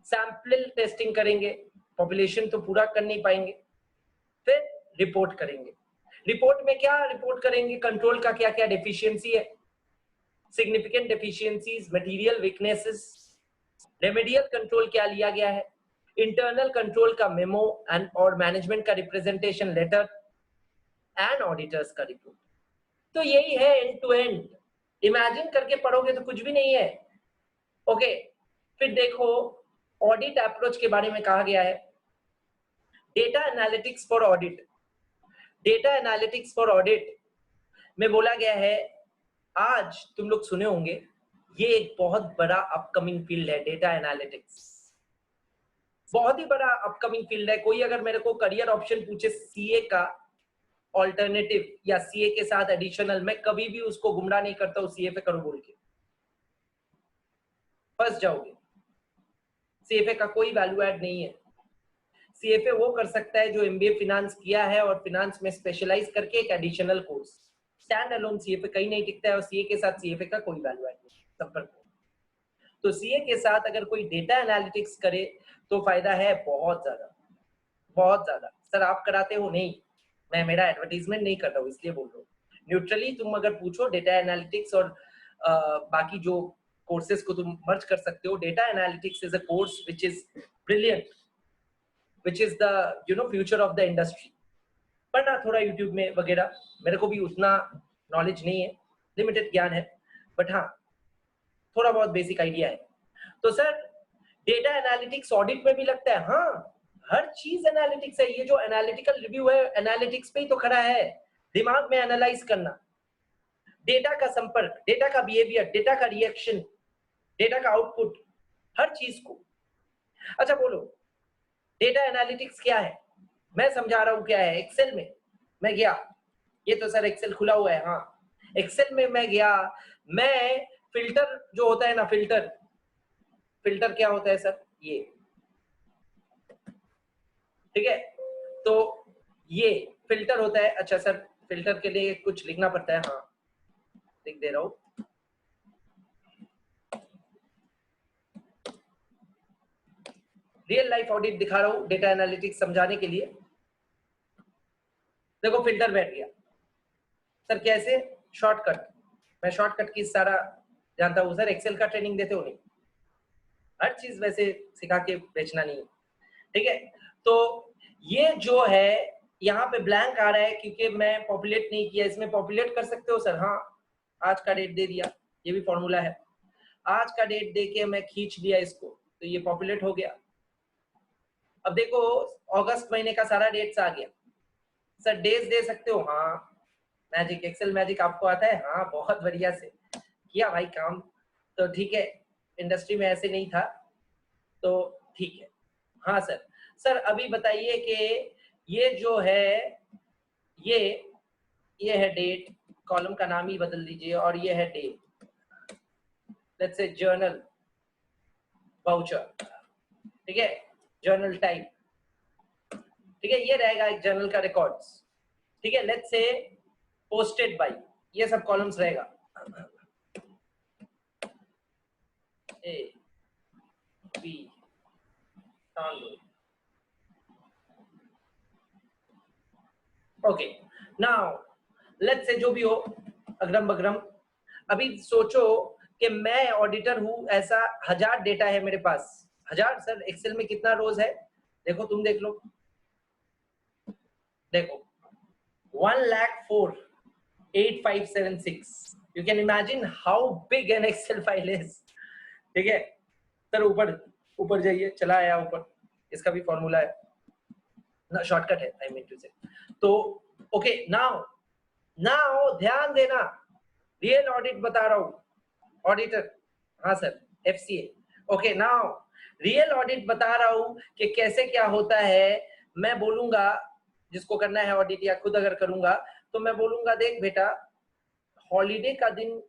सैंपल टेस्टिंग करेंगे, पॉपुलेशन तो पूरा कर नहीं पाएंगे। फिर रिपोर्ट करेंगे। रिपोर्ट में क्या रिपोर्ट करेंगे, कंट्रोल का क्या क्या डेफिशिएंसी है, significant deficiencies, material weaknesses, remedial control क्या लिया गया है, इंटरनल कंट्रोल का मेमो एंड और मैनेजमेंट का रिप्रेजेंटेशन लेटर एंड ऑडिटर्स का रिपोर्ट। तो यही है एंड टू एंड। इमेजिन करके पढ़ोगे तो कुछ भी नहीं है। ओके, फिर देखो ऑडिट अप्रोच के बारे में कहा गया है, data analytics for audit. Data analytics for audit में बोला गया है, आज तुम लोग सुने होंगे, ये एक बहुत बड़ा अपकमिंग फील्ड है डेटा एनालिटिक्स। बहुत ही बड़ा अपकमिंग फील्ड है। कोई अगर मेरे को करियर ऑप्शन पूछे सीए का ऑल्टरनेटिव या सीए के साथ एडिशनल, मैं कभी भी उसको गुमराह नहीं करता हूँ सीएफए करो बोल के, फंस जाओगे। सीएफए का कोई वैल्यू ऐड नहीं है। सीएफए वो कर सकता है जो एमबीए फिनांस किया है और फिनांस में स्पेशलाइज करके एक additional course. Stand alone CFA कहीं नहीं टिकता है और सीए के साथ सीएफए का कोई वैल्यू ऐड नहीं, संपर्क। तो सीए के साथ अगर कोई डेटा एनालिटिक्स करे तो फायदा है बहुत ज्यादा, बहुत ज्यादा। सर आप कराते हो? नहीं, मैं मेरा एडवर्टीजमेंट नहीं कर रहा हूँ इसलिए बोल रहा हूँ। न्यूट्रली तुम अगर पूछो डेटा एनालिटिक्स और बाकी जो कोर्सेज को तुम मर्ज कर सकते हो। Data analytics is a course which is brilliant, which is the future of the industry. पढ़ना थोड़ा यूट्यूब में वगैरह, मेरे को भी उतना नॉलेज नहीं है, लिमिटेड ज्ञान है, बट हाँ थोड़ा बहुत बेसिक आइडिया है। तो सर डेटा एनालिटिक्स ऑडिट में भी लगता है? हाँ, हर चीज एनालिटिक्स है। ये जो एनालिटिकल रिव्यू है एनालिटिक्स पे ही तो खड़ा है। दिमाग में एनालाइज करना, डेटा का संपर्क, डेटा का बिहेवियर, डेटा का रिएक्शन, डेटा का आउटपुट, हर चीज को। अच्छा बोलो डेटा एनालिटिक्स क्या है? मैं समझा रहा हूं क्या है। एक्सेल में मैं गया, ये तो सर एक्सेल खुला हुआ है, हाँ एक्सेल में मैं गया, मैं फिल्टर जो होता है ना, फिल्टर क्या होता है सर? ये ठीक है, तो ये फिल्टर होता है। अच्छा सर फिल्टर के लिए कुछ लिखना पड़ता है? हाँ लिख दे रहा हूं। रियल लाइफ ऑडिट दिखा रहा हूं डेटा एनालिटिक्स समझाने के लिए। देखो फिल्टर बैठ गया सर, कैसे? शॉर्टकट, मैं शॉर्टकट की सारा जानता हूं सर। एक्सेल का ट्रेनिंग देते हो? नहीं, हर चीज वैसे सिखा के बेचना नहीं है, ठीक है। तो ये जो है यहाँ पे ब्लैंक आ रहा है क्योंकि मैं पॉपुलेट नहीं किया। इसमें पॉपुलेट कर सकते हो सर? हाँ, आज का डेट दे दिया, ये भी फॉर्मूला है। आज का डेट दे के मैं खींच दिया इसको, तो ये पॉपुलेट हो गया। अब देखो अगस्त महीने का सारा डेट्स आ गया। सर डेज दे सकते हो? हाँ, मैजिक, एक्सेल मैजिक आपको आता है? हाँ बहुत बढ़िया से किया भाई काम। तो ठीक है, इंडस्ट्री में ऐसे नहीं था तो ठीक है। हाँ सर, सर अभी बताइए कि ये जो है ये है डेट, कॉलम का नाम ही बदल दीजिए, और ये है date, let's say journal voucher, ठीक है, जर्नल टाइप, ठीक है, ये रहेगा एक जर्नल का रिकॉर्ड्स, ठीक है। लेट्स से पोस्टेड बाय, ये सब कॉलम्स रहेगा। A B okay, now let's say जो भी हो अग्रम बग्रम, अभी सोचो कि मैं ऑडिटर हूं, ऐसा 1000 डेटा है मेरे पास। 1000 सर, एक्सेल में कितना रोज है? देखो तुम देख लो, देखो 1,04,8576। You can imagine how big an Excel file is, ठीक है। सर ऊपर ऊपर जाइए, चला आया ऊपर, इसका भी फॉर्मूला है ना, शॉर्टकट है आई मीन टू से। तो ओके, नाउ ध्यान देना, रियल ऑडिट बता रहा हूं, ऑडिटर, हाँ sir FCA. Okay now real audit बता रहा हूं कि कैसे क्या होता है। मैं बोलूंगा जिसको करना है ऑडिट, या खुद अगर करूंगा तो मैं बोलूंगा देख बेटा, हॉलीडे का दिन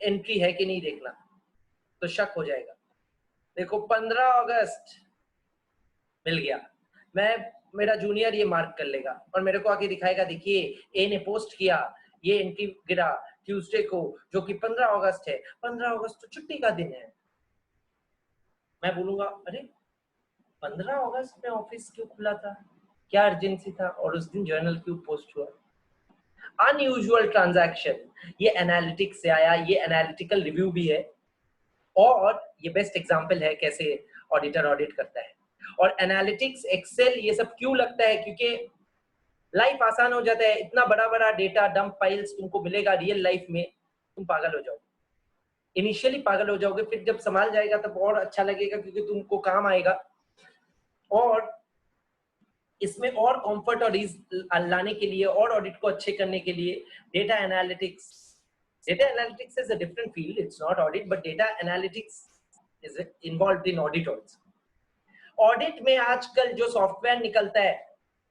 एंट्री है कि नहीं देखना, तो शक हो जाएगा। देखो 15 अगस्त मिल गया, मैं मेरा जूनियर ये मार्क कर लेगा और मेरे को आके दिखाएगा, देखिए ए ने पोस्ट किया, ये एंट्री गिरा ट्यूसडे को जो कि 15 अगस्त है। 15 अगस्त तो छुट्टी का दिन है। मैं बोलूंगा अरे 15 अगस्त में ऑफिस क्यों खुला था, क्या अर्जेंसी था, और उस दिन जर्नल क्यों पोस्ट हुआ? अनयूजुअल ट्रांजैक्शन, ये एनालिटिक्स से आया, ये एनालिटिकल रिव्यू भी है, और ये बेस्ट एग्जांपल है कैसे ऑडिटर ऑडिट करता है। और एनालिटिक्स, एक्सेल, ये सब क्यों लगता है? क्योंकि लाइफ आसान हो जाता है। इतना बड़ा बड़ा डेटा डंप फाइल्स तुमको मिलेगा रियल लाइफ में, तुम पागल हो जाओगे, इनिशियली पागल हो जाओगे, फिर जब संभाल जाएगा तब और अच्छा लगेगा क्योंकि तुमको काम आएगा। और इसमें और कंफर्ट और ईज लाने के लिए और ऑडिट को अच्छे करने के लिए data analytics is a different field, it's not audit, but data analytics is involved in audit also. Audit में आजकल जो सॉफ्टवेयर निकलता है,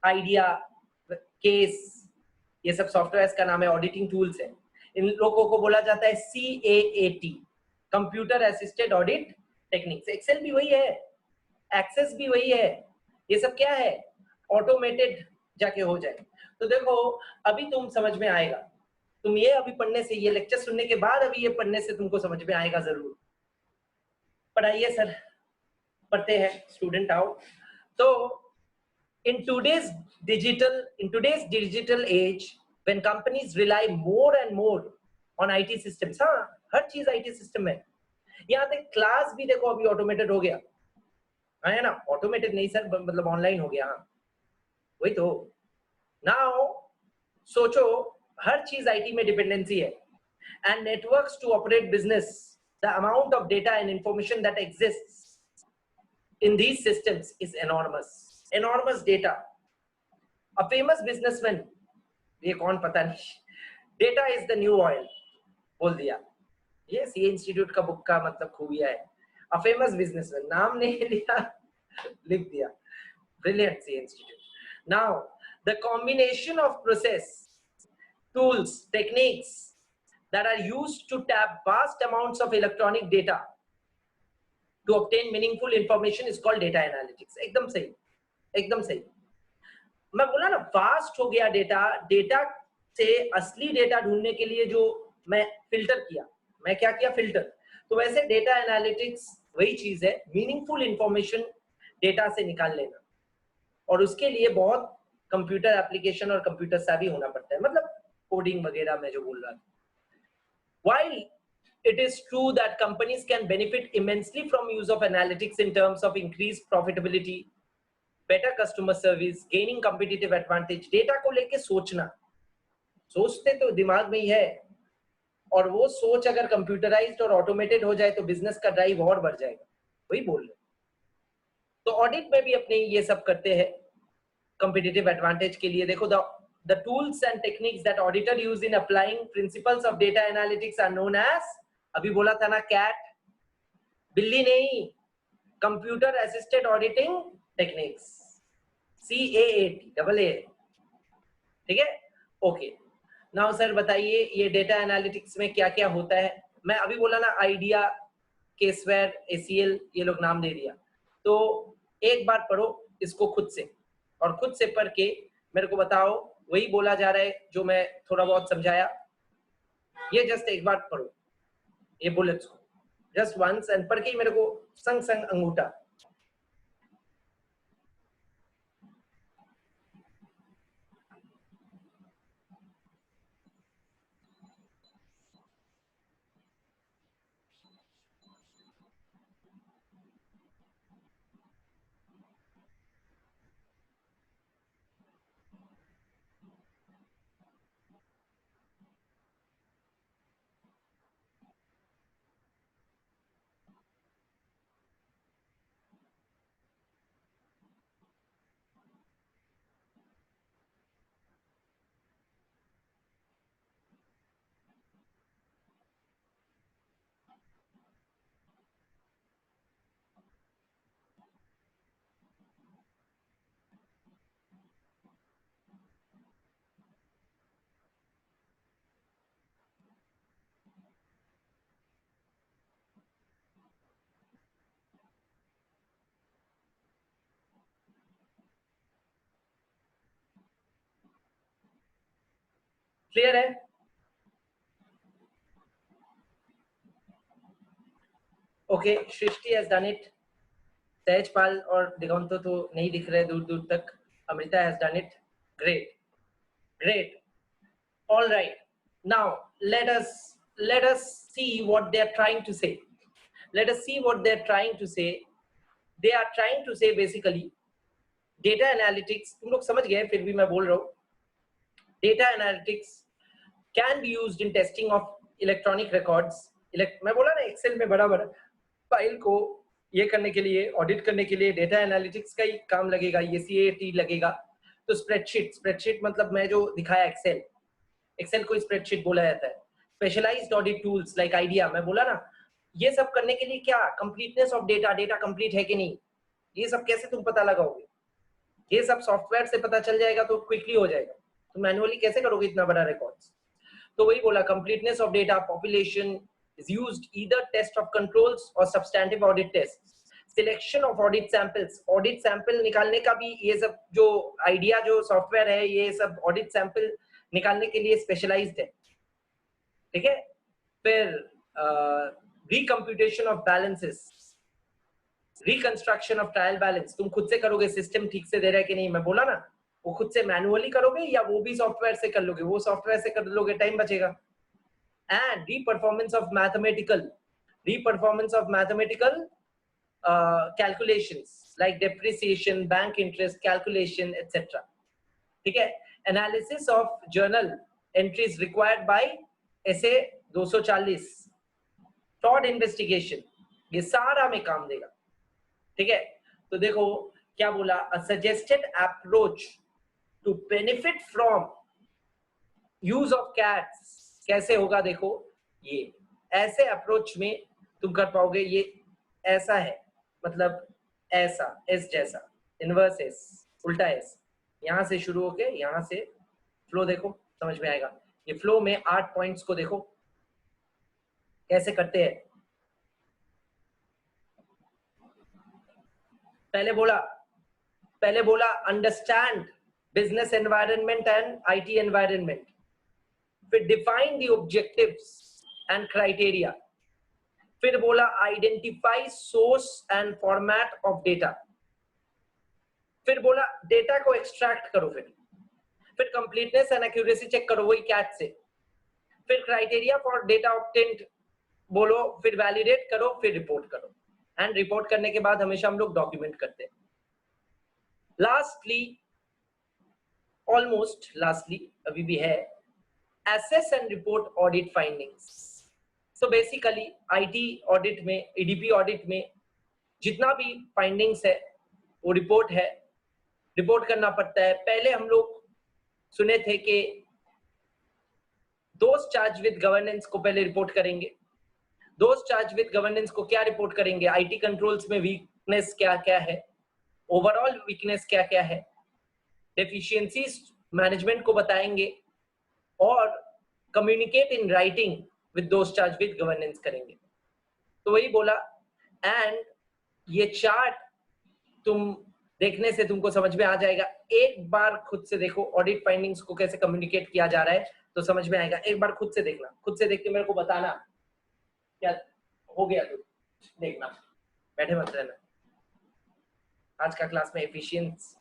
आइडिया, केस, ये सब सॉफ्टवेयर का नाम है, ऑडिटिंग टूल्स है। इन लोगों को बोला जाता है CAAT, computer assisted audit techniques. Excel भी वही है, एक्सेस भी वही है, ये सब क्या है, ऑटोमेटेड जाके हो जाए। तो देखो अभी तुम समझ में आएगा, तुम ये अभी पढ़ने से, ये लेक्चर सुनने के बाद अभी ये पढ़ने से तुमको समझ में आएगा जरूर। पढ़ाइए सर, पढ़ते हैं, स्टूडेंट आओ। तो in today's digital age, when companies rely more and more on IT systems, हाँ हर चीज IT सिस्टम है। यहाँ तक क्लास भी देखो अभी ऑटोमेटेड हो गया है ना, ऑटोमेटेड नहीं सर, मतलब ऑनलाइन हो गया। हाँ वही तो। नाउ सोचो हर चीज IT में डिपेंडेंसी है, and networks to operate business, the amount of data and information that exists in these systems is enormous data. A famous businessman, ये कौन पता नहीं, data is the new oil बोल दिया। ये CA इंस्टीट्यूट का बुक का मतलब खूबिया है। A famous businessman, नाम नहीं लिया, लिख दिया। Brilliant CA institute. Now the combination of process, tools, techniques that are used to tap vast amounts of electronic data to obtain meaningful information is called data analytics। एकदम सही, एकदम सही। मैं बोला ना वास्ट हो गया डेटा, डेटा से असली डेटा ढूंढने के लिए जो मैं फिल्टर किया, मैं क्या किया, फिल्टर। तो वैसे डेटा एनालिटिक्स वही चीज है, मीनिंगफुल इंफॉर्मेशन डेटा से निकाल लेना, और उसके लिए बहुत कंप्यूटर एप्लीकेशन और कंप्यूटर savvy होना पड़ता है, मतलब कोडिंग वगैरह मैं जो बोल रहा था। While it is true that companies can benefit immensely from use of analytics in terms of increased profitability, better customer service, gaining competitive advantage, data को लेके सोचना, सोचते तो दिमाग में ही है, और वो सोच अगर कंप्यूटराइज्ड और ऑटोमेटेड हो जाए तो बिजनेस का ड्राइव और बढ़ जाएगा, वही बोल रहे। तो ऑडिट में भी अपने ये सब करते हैं competitive advantage के लिए। देखो the tools and techniques that auditor use in applying principles of data analytics are known as, अभी बोला था ना CAT, बिल्ली नहीं, computer assisted auditing techniques, CAAT, double A, ठीक है। ओके, नाउ सर बताइए ये डेटा एनालिटिक्स में क्या क्या होता है। मैं अभी बोला ना आइडिया, केसवेयर, ACL, ये लोग नाम दे दिया, तो एक बार पढ़ो इसको खुद से, और खुद से पढ़ के मेरे को बताओ वही बोला जा रहा है जो मैं थोड़ा बहुत समझाया। ये जस्ट एक बार पढ़ो ये बुलेट्स को, जस्ट वंस, एंड पढ़ के मेरे को संग संग अंगूठा। क्लियर है? Okay, Srishti has done it, Sahajpal और दिगंतो तो नहीं दिख रहे दूर दूर तक, Amrita has done it, great great, all right, now let us see what they are trying to say, let us see what they are trying to say। they are trying to say basically data analytics, तुम लोग समझ गए, फिर भी मैं बोल रहा हूँ, data analytics can be used in testing of electronic records। मैं बोला ना एक्सेल में बड़ा बड़ा फाइल को ये करने के लिए, ऑडिट करने के लिए डेटा एनालिटिक्स का ही काम लगेगा, ये CAT लगेगा। तो स्प्रेडशीट मतलब मैं जो दिखाया एक्सेल को स्प्रेडशीट बोला जाता है। Specialised audit tools like IDEA, मैं बोला ना, ये सब करने के लिए क्या, completeness of data, data complete है कि नहीं, ये सब कैसे तुम पता लगाओगे? ये सब सॉफ्टवेयर से पता चल जाएगा तो क्विकली हो जाएगा, तो मैनुअली कैसे करोगे इतना बड़ा रिकॉर्ड्स? तो वही बोला, completeness of data population is used either test of controls or substantive audit tests. Selection of audit samples, audit sample निकालने का भी ये सब जो आइडिया जो सॉफ्टवेयर है, ये सब audit sample निकालने के लिए स्पेशलाइज्ड है, ठीक है। फिर recomputation of balances, reconstruction of trial balance, तुम खुद से करोगे, सिस्टम ठीक से दे रहा है कि नहीं, मैं बोला ना, वो खुद से मैनुअली करोगे या वो भी सॉफ्टवेयर से कर लोगे? वो सॉफ्टवेयर से कर लोगे, टाइम बचेगा। And reperformance of mathematical calculations like depreciation, bank interest calculation etcetera, ठीक है। Analysis of journal entries required by ऐसे 240, फ्रॉड इन्वेस्टिगेशन, ये सारा में काम देगा, ठीक है। तो देखो क्या बोला, a suggested approach to benefit from use of CAATs कैसे होगा? देखो ये ऐसे अप्रोच में तुम कर पाओगे, ये ऐसा है, मतलब ऐसा, एस जैसा, इनवर्स एस, उल्टा एस, यहां से शुरू होके यहां से फ्लो देखो, समझ में आएगा। ये फ्लो में 8 पॉइंट्स को देखो कैसे करते हैं। पहले बोला understand business environment and IT environment, फिर define the objectives and criteria, फिर बोला identify source and format of data, फिर बोला डेटा को एक्सट्रैक्ट करो, फिर कंप्लीटनेस एंड एक्यूरेसी चेक करो वही कैट से, फिर क्राइटेरिया फॉर डेटा ऑब्टेन्ड बोलो, फिर वैलिडेट करो, फिर रिपोर्ट करो, एंड रिपोर्ट करने के बाद हमेशा हम लोग डॉक्यूमेंट करते हैं। लास्टली, ऑलमोस्ट लास्टली अभी भी है, assess and report audit findings. So basically IT audit में, EDP audit में जितना भी findings है वो रिपोर्ट है, रिपोर्ट करना पड़ता है। पहले हम लोग सुने थे कि दोस्त चार्ज विद गवर्नेंस को पहले रिपोर्ट करेंगे। दोस्त चार्ज विद गवर्नेंस को क्या रिपोर्ट करेंगे? IT कंट्रोल्स में वीकनेस क्या क्या है, ओवरऑल वीकनेस क्या क्या है, डेफिशिएंसीज मैनेजमेंट को बताएंगे, और कम्युनिकेट इन राइटिंग विद दोस्त चार्ज विद गवर्नेंस करेंगे। तो वही बोला, एंड ये चार्ट तुम देखने से तुमको समझ में आ जाएगा। एक बार खुद से देखो ऑडिट फाइंडिंग्स को कैसे कम्युनिकेट किया जा रहा है, तो समझ में आएगा। एक बार खुद से देखना, खुद से देख के मेरे को बताना क्या हो गया। तो देखना, बैठे मत रहना। आज का क्लास में एफिशिएंस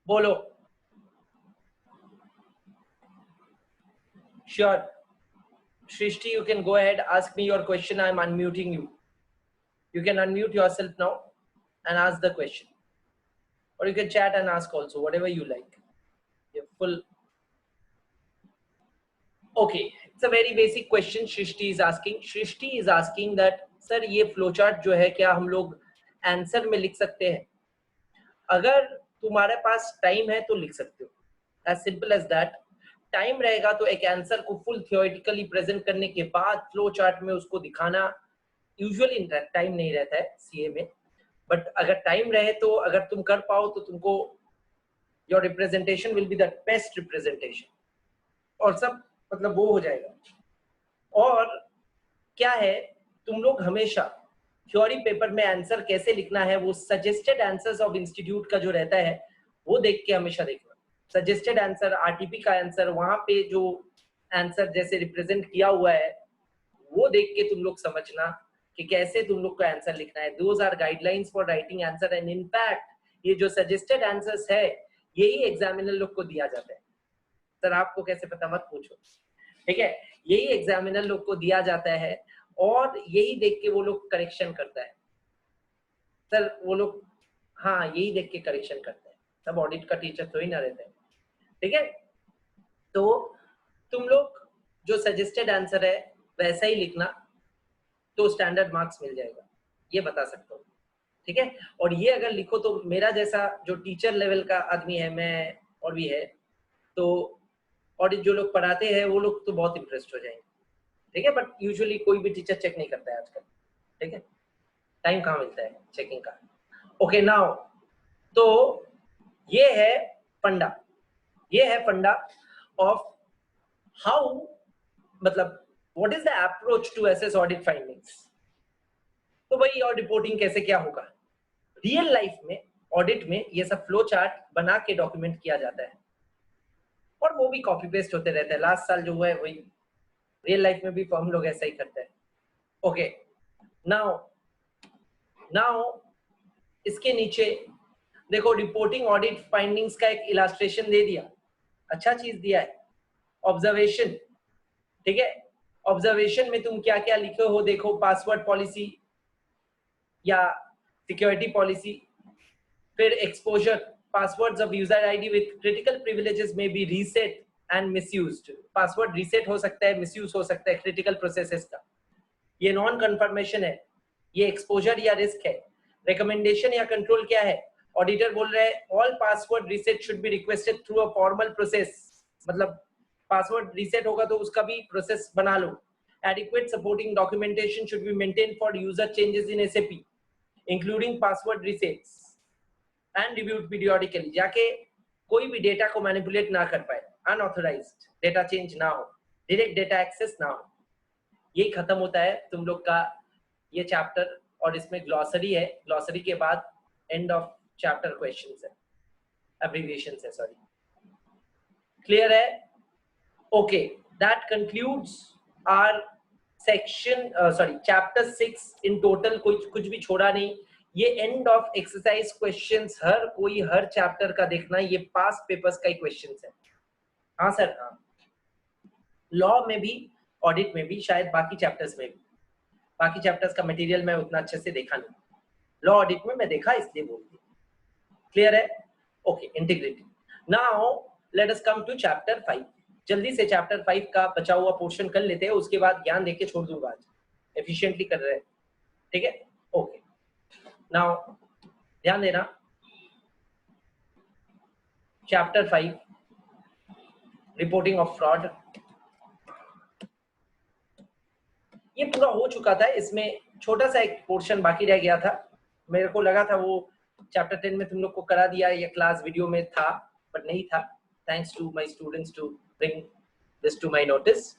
बोलो। Sure, Shrishti, you can go ahead, ask me your question. I'm unmuting you. You can unmute yourself now and ask the question, or you can chat and ask also, whatever you like. You're full. Okay, it's a very basic question Shrishti is asking. Shrishti is asking that sir, ये flowchart जो है क्या हम लोग answer में लिख सकते हैं? अगर तुम्हारे पास टाइम है तो लिख सकते हो, as simple as that. Time रहेगा तो एक आंसर को फुल थियोरेटिकली प्रेजेंट करने के बाद फ्लो चार्ट में उसको दिखाना यूजुअली टाइम नहीं रहता है सीए में, बट अगर टाइम रहे तो अगर तुम कर पाओ तो तुमको your representation will be the best representation और सब मतलब वो हो जाएगा। और क्या है, तुम लोग हमेशा थ्योरी पेपर में आंसर कैसे लिखना है वो सजेस्टेड आंसर्स ऑफ इंस्टीट्यूट का जो रहता है वो देख के हमेशा देखना। सजेस्टेड आंसर, आरटीपी का आंसर, वहां पे जो आंसर जैसे रिप्रेजेंट किया हुआ है वो देख के तुम लोग समझना कि कैसे तुम लोग को आंसर लिखना है। Those are guidelines for writing answer and in fact ये जो सजेस्टेड आंसर्स है यही एग्जामिनर लोग को दिया जाता है। सर आपको कैसे पता मत पूछो, ठीक है, यही एग्जामिनर लोग को दिया जाता है और यही देख के वो लोग करेक्शन करता है। सर वो लोग हाँ यही देख के करेक्शन करते हैं, सब ऑडिट का टीचर तो ही ना रहते हैं, ठीक है। तो तुम लोग जो सजेस्टेड आंसर है वैसा ही लिखना तो स्टैंडर्ड मार्क्स मिल जाएगा, ये बता सकता हूँ, ठीक है। और ये अगर लिखो तो मेरा जैसा जो टीचर लेवल का आदमी है, मैं और भी है, तो ऑडिट जो लोग पढ़ाते हैं वो लोग तो बहुत इंटरेस्ट हो जाएंगे, ठीक है। बट यूजुअली कोई भी टीचर चेक नहीं करता है आजकल, ठीक है, टाइम कहाँ मिलता है चेकिंग का। ओके नाउ, तो ये है फंडा, ये है फंडा ऑफ हाउ, मतलब what is the approach to assess audit findings. तो भाई और रिपोर्टिंग कैसे क्या होगा रियल लाइफ में, ऑडिट में ये सब फ्लो चार्ट बना के डॉक्यूमेंट किया जाता है और वो भी कॉपी पेस्ट होते रहते हैं। लास्ट साल जो हुआ है वही रियल लाइफ में भी हम लोग ऐसा ही करते हैं। ओके नाउ इसके नीचे देखो रिपोर्टिंग ऑडिट फाइंडिंग्स का एक इलास्ट्रेशन दे दिया, अच्छा चीज दिया है। ऑब्जर्वेशन, ठीक है, ऑब्जर्वेशन में तुम क्या क्या लिखे हो देखो, पासवर्ड पॉलिसी या सिक्योरिटी पॉलिसी, फिर exposure, passwords of user ID with critical privileges में be reset and misused. Password reset हो सकता है, मिसयूज हो सकता है क्रिटिकल प्रोसेसेस का। ये नॉन कंफर्मेशन है, ये एक्सपोजर या रिस्क है। रिकमेंडेशन या कंट्रोल क्या है, ऑडिटर बोल रहे हैं all password reset should be requested through a formal process, मतलब पासवर्ड रीसेट होगा तो उसका भी प्रोसेस बना लो। Adequate supporting documentation should be maintain for user changes in SAP including password resets and reviewed periodically, जाके कोई भी डेटा को मैनिपुलेट ना कर पाए, अनऑथराइज्ड डेटा चेंज ना हो, डायरेक्ट डेटा एक्सेस ना हो। यही खत्म होता है तुम लोग का ये चैप्टर, और इसमें ग्लॉसरी है, ग्लॉसरी के बाद एंड ऑफ चैप्टर क्वेश्चंस है, एब्रिविएशंस है, सॉरी। क्लियर है? Okay, that concludes our section, sorry chapter 6 in total, कुछ भी छोड़ा नहीं। ये एंड ऑफ एक्सरसाइज क्वेश्चंस हर कोई हर चैप्टर का देखना, ये पास्ट पेपर्स का ही क्वेश्चंस है। हाँ सर, हाँ लॉ में भी, ऑडिट में भी, शायद बाकी चैप्टर्स में भी। बाकी चैप्टर्स का मटेरियल मैं उतना अच्छे से देखा नहीं, लॉ ऑडिट में मैं देखा इसलिए बोल दिया। क्लियर है? Okay, integrity. Now let us come to chapter 5। जल्दी से चैप्टर 5 का बचा हुआ पोर्शन कर लेते हैं, उसके बाद ज्ञान देके छोड़ दूंगा आज, एफिशिएंटली कर रहे हैं, ठीक है। ओके नाउ ध्यान देना, चैप्टर 5 रिपोर्टिंग ऑफ फ्रॉड, ये पूरा हो चुका था। इसमें छोटा सा एक पोर्शन बाकी रह गया था, मेरे को लगा था वो चैप्टर 10 में तुम लोग को करा दिया या क्लास वीडियो में था, बट नहीं था। Thanks to my students to bring this to my notice.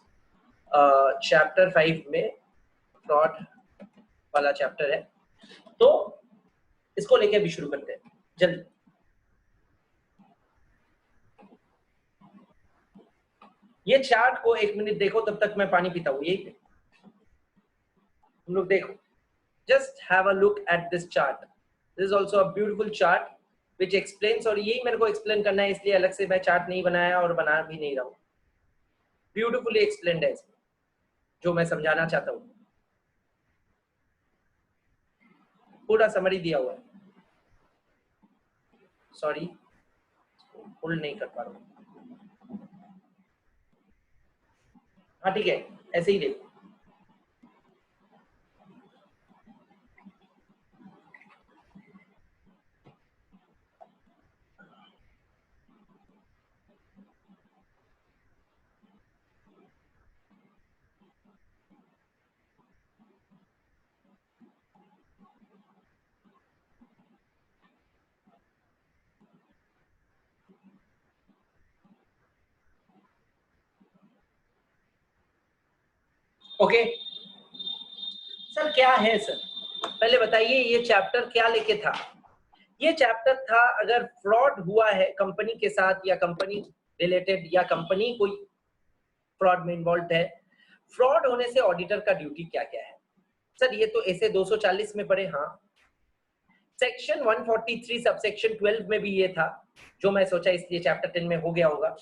Chapter 5 में फ्रॉड वाला चैप्टर है, तो इसको लेके अभी शुरू करते हैं जल्दी। ये चार्ट को एक मिनट देखो, तब तक मैं पानी पीता हूँ, यही पे तुम लोग देखो, just have a look at this chart. This is also a beautiful chart which explains, और यही मेरे को एक्सप्लेन करना है, इसलिए अलग से मैं चार्ट नहीं बनाया और बना भी नहीं रहा हूँ। ब्यूटीफुली एक्सप्लेन्ड है इसमें जो मैं समझाना चाहता हूँ, पूरा समरी दिया हुआ है। सॉरी फुल नहीं कर पा रहा हूँ, हाँ ठीक है, ऐसे ही देखो। ओके सर, क्या है सर, पहले बताइए ये चैप्टर क्या लेके था। ये चैप्टर था अगर फ्रॉड हुआ है कंपनी के साथ या कंपनी रिलेटेड या कंपनी कोई फ्रॉड में इन्वॉल्व है, फ्रॉड होने से ऑडिटर का ड्यूटी क्या क्या है। सर ये तो ऐसे 240 में पढ़े, हाँ। सेक्शन 143 सबसेक्शन 12 में भी ये था, जो मैं सोचा इसलिए चैप्टर 10 में हो गया होगा।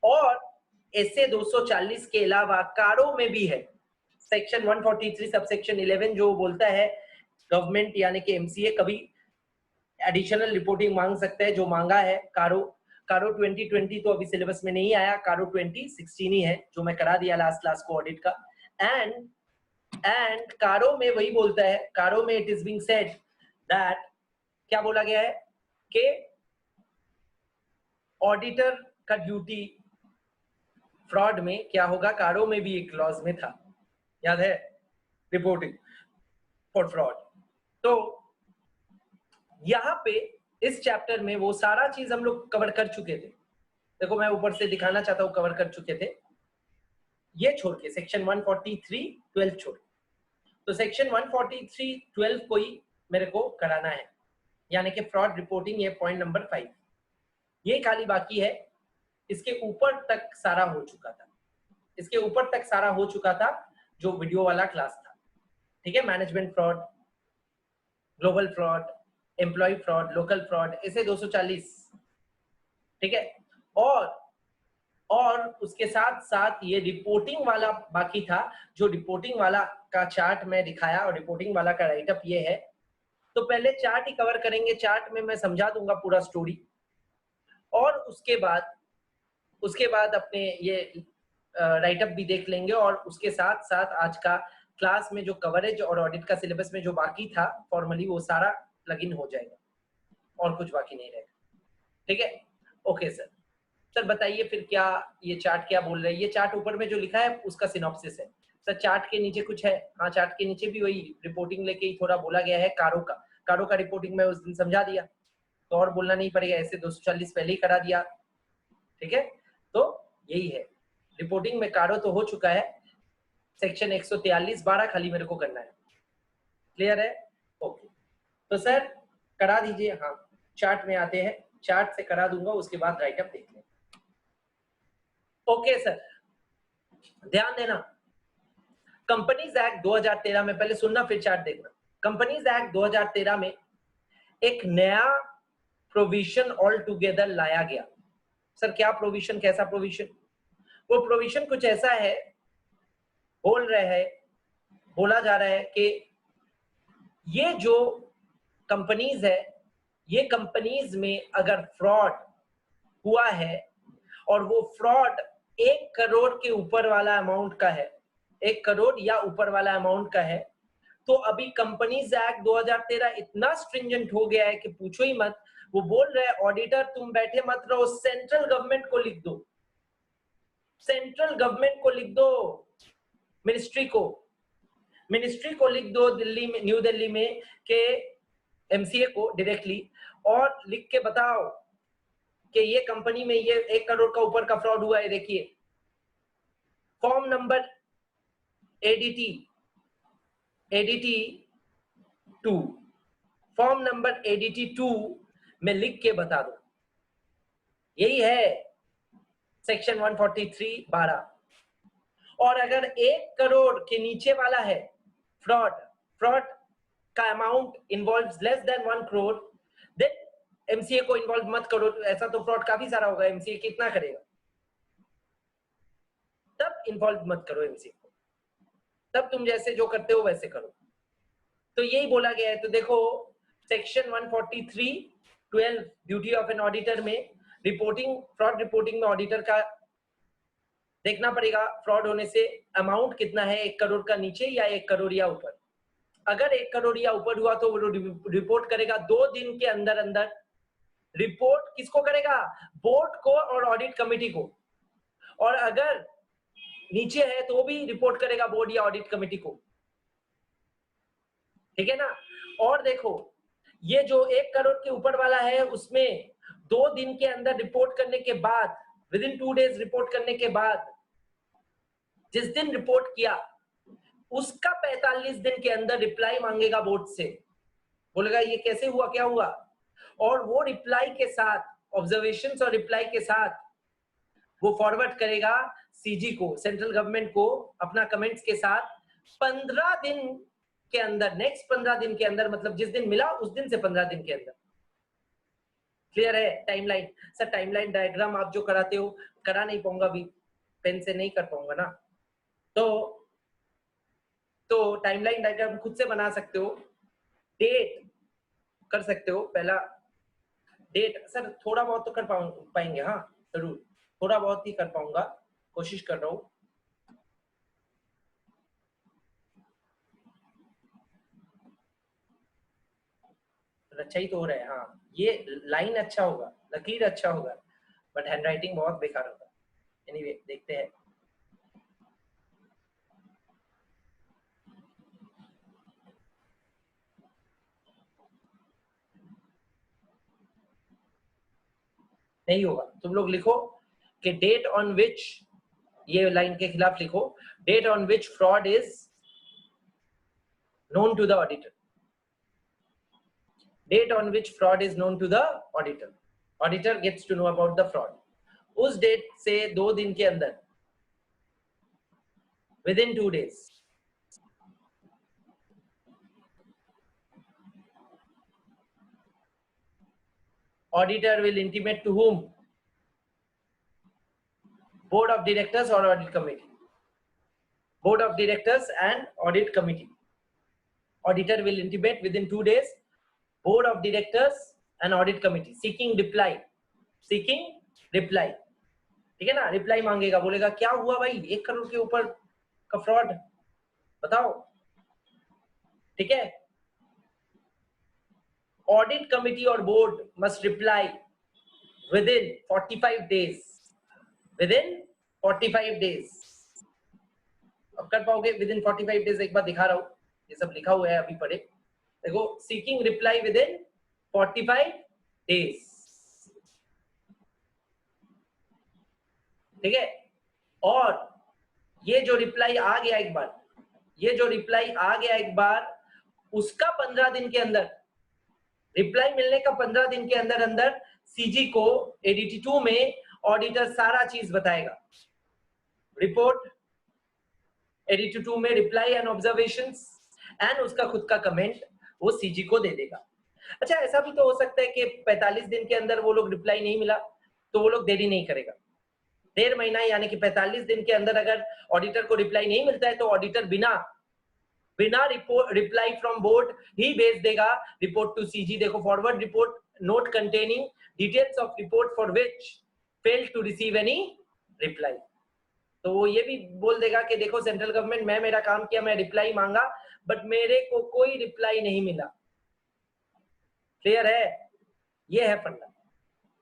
और ऐसे 240 के अलावा कारों में भी है सेक्शन 143 सबसेक्शन 11, जो बोलता है गवर्नमेंट यानी कि एमसीए कभी एडिशनल रिपोर्टिंग मांग सकते हैं, जो मांगा है कारो 2020 तो अभी सिलेबस में नहीं आया, कारो 2016 ही है जो मैं करा दिया लास्ट क्लास को ऑडिट का। एंड कारो में वही बोलता है, कारो में it is being said that, क्या बोला गया है कि ऑडिटर का ड्यूटी फ्रॉड में क्या होगा, कारो में भी एक क्लॉज में था, याद है, रिपोर्टिंग फॉर फ्रॉड। तो यहाँ पे इस चैप्टर में वो सारा चीज हम लोग कवर कर चुके थे। देखो मैं ऊपर से दिखाना चाहता हूँ, कवर कर चुके थे, ये छोड़ के सेक्शन 143(12) छोड़, तो सेक्शन 143(12) को ही मेरे को कराना है, यानी कि फ्रॉड रिपोर्टिंग, ये पॉइंट नंबर 5, ये खाली बाकी है। इसके ऊपर तक सारा हो चुका था, इसके ऊपर तक सारा हो चुका था जो वीडियो वाला क्लास था, ठीक है। Management fraud, global fraud, employee fraud, local fraud, ऐसे 240, ठीक है। और उसके साथ साथ ये रिपोर्टिंग वाला बाकी था, जो रिपोर्टिंग वाला का चार्ट मैं दिखाया और रिपोर्टिंग वाला का राइटअप ये है। तो पहले चार्ट ही कवर करेंगे, चार्ट में मैं समझा दूंगा पूरा स्टोरी, और उसके बाद अपने ये राइटअप भी देख लेंगे, और उसके साथ साथ आज का क्लास में जो कवरेज और ऑडिट का सिलेबस में जो बाकी था फॉर्मली, वो सारा लगिन हो जाएगा और कुछ बाकी नहीं रहेगा, ठीक है। ओके सर, सर बताइए फिर क्या ये चार्ट क्या बोल रहे हैं। ये चार्ट ऊपर में जो लिखा है उसका सिनॉप्सिस है सर, चार्ट के नीचे कुछ है, हाँ चार्ट के नीचे भी वही रिपोर्टिंग लेके ही थोड़ा बोला गया है। कारो का रिपोर्टिंग मैं उस दिन समझा दिया, तो और बोलना नहीं पड़ेगा, ऐसे 240 पहले ही करा दिया, ठीक है। तो यही है, रिपोर्टिंग में कारो तो हो चुका है, सेक्शन 143(12) खाली मेरे को करना है, क्लियर है। ओके तो सर करा दीजिए, हाँ चार्ट में आते हैं, चार्ट से करा दूंगा, उसके बाद राइटअप देख लें। ओके सर, ध्यान देना, कंपनीज एक्ट 2013 में, पहले सुनना फिर चार्ट देखना। कंपनीज एक्ट 2013 में एक नया प्रोविजन ऑल टुगेदर लाया गया। सर क्या प्रोविजन, कैसा प्रोविजन? वो प्रोविजन कुछ ऐसा है, बोला जा रहा है कि ये जो कंपनीज है, ये कंपनीज में अगर फ्रॉड हुआ है और वो फ्रॉड 1 करोड़ के ऊपर वाला अमाउंट का है, 1 करोड़ या ऊपर वाला अमाउंट का है, तो अभी कंपनीज एक्ट 2013 इतना स्ट्रिंजेंट हो गया है कि पूछो ही मत। वो बोल रहे हैं ऑडिटर तुम बैठे मत रहो, सेंट्रल गवर्नमेंट को लिख दो, सेंट्रल गवर्नमेंट को लिख दो, मिनिस्ट्री को लिख दो, दिल्ली में, न्यू दिल्ली में के एमसीए को डायरेक्टली, और लिख के बताओ कि ये कंपनी में ये 1 करोड़ का ऊपर का फ्रॉड हुआ है। देखिए form number ADT 2, form number ADT 2 में लिख के बता दो, यही है सेक्शन 143(12). और अगर 1 करोड़ के नीचे वाला है फ्रॉड का amount involves less than 1 crore, then MCA को इन्वॉल्व मत करो। ऐसा तो फ्रॉड काफी सारा होगा, एमसीए कितना करेगा, तब इन्वॉल्व मत करो एमसीए को, तब तुम जैसे जो करते हो वैसे करो। तो यही बोला गया है। तो देखो section 143(12) duty of an auditor में रिपोर्टिंग, फ्रॉड रिपोर्टिंग में ऑडिटर का देखना पड़ेगा फ्रॉड होने से अमाउंट कितना है, 1 करोड़ का नीचे या 1 करोड़ या ऊपर। अगर 1 करोड़ या ऊपर हुआ तो वो रिपोर्ट करेगा 2 दिन के अंदर अंदर। रिपोर्ट किसको करेगा? बोर्ड को और ऑडिट कमेटी को। और अगर नीचे है तो भी रिपोर्ट करेगा बोर्ड या ऑडिट कमेटी को, ठीक है ना। और देखो ये जो 1 करोड़ के ऊपर वाला है उसमें 2 दिन के अंदर रिपोर्ट करने के बाद, विद इन 2 डेज रिपोर्ट करने के बाद, जिस दिन रिपोर्ट किया उसका 45 दिन के अंदर रिप्लाई मांगेगा बोर्ड से, बोलेगा ये कैसे हुआ, क्या हुआ, और वो रिप्लाई के साथ, ऑब्जर्वेशंस और रिप्लाई के साथ वो फॉरवर्ड करेगा सीजी को, सेंट्रल गवर्नमेंट को, अपना कमेंट्स के साथ 15 दिन के अंदर, नेक्स्ट 15 दिन के अंदर, मतलब जिस दिन मिला उस दिन से 15 दिन के अंदर। क्लियर है? टाइमलाइन सर, टाइमलाइन डायग्राम आप जो कराते हो, करा नहीं पाऊंगा अभी, पेन से नहीं कर पाऊंगा ना, तो टाइमलाइन डायग्राम खुद से बना सकते हो, डेट कर सकते हो, पहला डेट सर थोड़ा बहुत तो कर पाएंगे, हाँ जरूर, थोड़ा बहुत ही कर पाऊंगा, कोशिश कर रहा हूँ। अच्छा ही तो हो रहा है, हाँ ये लाइन अच्छा होगा, लकीर अच्छा होगा, बट हैंडराइटिंग बहुत बेकार होगा। एनीवे देखते हैं। नहीं होगा, तुम लोग लिखो कि डेट ऑन विच, ये लाइन के खिलाफ लिखो, date on which fraud is known to the auditor, date on which fraud is known to the auditor, auditor gets to know about the fraud, उस डेट से 2 दिन के अंदर, within 2 days, auditor will intimate to whom? Board of directors or audit committee? Board of directors and audit committee. Auditor will intimate within 2 days, board of directors and audit committee, seeking reply, seeking reply, ठीक है ना, reply मांगेगा, बोलेगा क्या हुआ भाई, 1 करोड़ के ऊपर का फ्रॉड बताओ, ठीक है। ऑडिट कमिटी और board must reply within 45 days, within 45 days, अब कर पाओगे within 45 days? एक बार दिखा रहा हूं, ये सब लिखा हुआ है, अभी पढ़े, देखो, सीकिंग रिप्लाई within 45 days, ठीक है। और ये जो रिप्लाई आ गया एक बार, ये जो रिप्लाई आ गया एक बार, उसका 15 दिन के अंदर, रिप्लाई मिलने का 15 दिन के अंदर अंदर सीजी को एडीटी 2 में ऑडिटर सारा चीज बताएगा, रिपोर्ट, एडीटी 2 में रिप्लाई एंड ऑब्जर्वेशंस एंड उसका खुद का कमेंट वो सीजी को दे देगा। अच्छा, ऐसा भी तो हो सकता है कि 45 दिन के अंदर वो लोग रिप्लाई नहीं मिला तो वो लोग देरी नहीं करेगा, 1.5 महीना यानी कि 45 दिन के अंदर अगर ऑडिटर को रिप्लाई नहीं मिलता है तो ऑडिटर बिना रिपोर्ट रिप्लाई फ्रॉम बोर्ड ही भेज देगा रिपोर्ट टू सीजी, देखो, forward report note containing details of report for which failed to receive any reply, तो वो ये भी बोल देगा कि देखो सेंट्रल गवर्नमेंट, मैं मेरा काम किया, मैं रिप्लाई मांगा, बट मेरे को कोई रिप्लाई नहीं मिला। क्लियर है? ये है फंडा।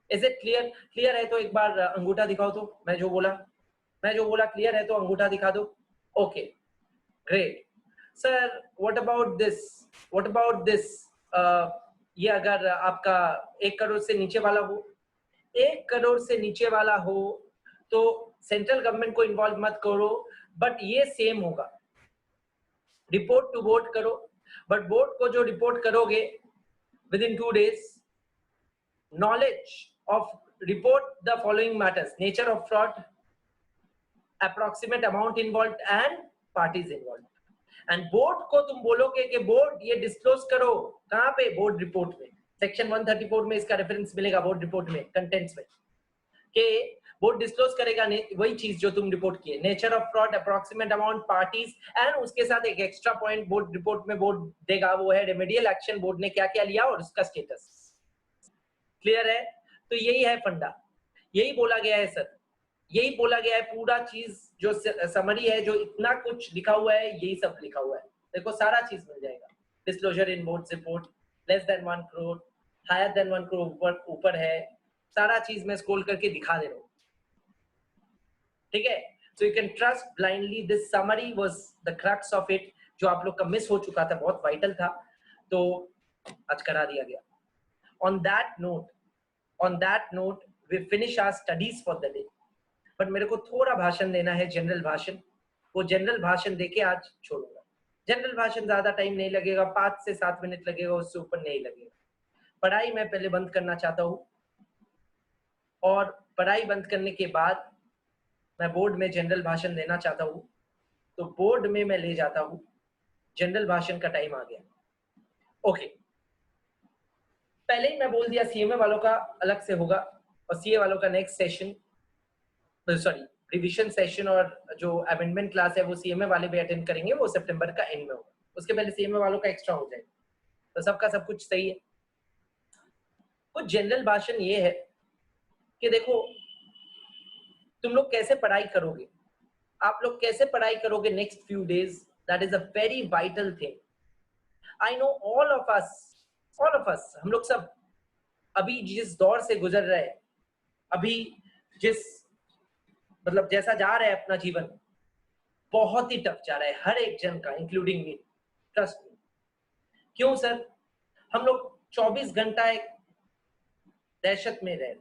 Is it clear? क्लियर है तो एक बार अंगूठा दिखाओ, तो मैं जो बोला क्लियर है तो अंगूठा दिखा दो। Okay, great sir, what about this, ये अगर आपका 1 करोड़ से नीचे वाला हो, 1 करोड़ से नीचे वाला हो तो सेंट्रल गवर्नमेंट को इन्वॉल्व मत करो, बट ये सेम होगा, रिपोर्ट टू बोर्ड करो, बट बोर्ड को जो रिपोर्ट करोगे within 2 days, knowledge of report the following matters: nature of fraud, approximate amount involved and parties involved, and board को तुम बोलोगे कि बोर्ड ये डिस्क्लोज करो, कहां पे? बोर्ड रिपोर्ट में, सेक्शन 134 में इसका रेफरेंस मिलेगा, बोर्ड रिपोर्ट में, कंटेंट्स में, कि बोर्ड डिस्क्लोज करेगा वही चीज जो तुम रिपोर्ट किए, nature of fraud, approximate amount, parties, and उसके साथ एक एक्स्ट्रा पॉइंट बोर्ड रिपोर्ट में बोर्ड देगा, वो है रेमेडियल एक्शन, बोर्ड ने क्या क्या लिया और उसका स्टेटस। क्लियर है? तो यही है फंडा, यही बोला गया है सर, यही बोला गया है, पूरा चीज जो समरी है, जो इतना कुछ लिखा हुआ है, यही सब लिखा हुआ है, देखो सारा चीज मिल जाएगा। Disclosure in board report, less than 1 crore, higher than 1 crore ऊपर है, सारा चीज मैं स्क्रॉल करके दिखा दे रहा हूँ, ठीक है। So you can trust blindly, this summary was the crux of it, जो आप लोग का मिस हो चुका था, बहुत वाइटल था, तो आज करा दिया गया। On that note we finish our studies for the day, but मेरे को थोड़ा भाषण देना है, जनरल भाषण, वो जनरल भाषण देके आज छोड़ूंगा। जनरल भाषण ज्यादा टाइम नहीं लगेगा, 5 से 7 मिनट लगेगा, उससे ऊपर नहीं लगेगा। पढ़ाई मैं पहले बंद करना चाहता हूँ और पढ़ाई बंद करने के बाद मैं बोर्ड में जनरल भाषण देना चाहता हूँ, तो बोर्ड में मैं ले जाता हूँ। जनरल भाषण का टाइम आ गया। ओके, पहले ही मैं बोल दिया सीएमए वालों का अलग से होगा और सीए वालों का next session, sorry revision session और जो अमेंडमेंट क्लास है वो सीएमए वाले भी अटेंड करेंगे, वो सितंबर का एंड में होगा। उसके पहले सीएमए वालों का एक्स्ट्रा हो जाएगा, तो सबका सब कुछ सही है। कुछ जनरल भाषण ये है कि देखो तुम लोग कैसे पढ़ाई करोगे, आप लोग कैसे पढ़ाई करोगे next few days, that is a very vital thing. I know all of us, हम लोग सब अभी जिस दौर से गुजर रहे हैं, अभी जिस मतलब जैसा जा रहा है अपना जीवन, बहुत ही टफ जा रहा है हर एक जन का, इंक्लूडिंग मी, ट्रस्ट मी। क्यों सर? हम लोग 24 घंटा एक दहशत में रहे,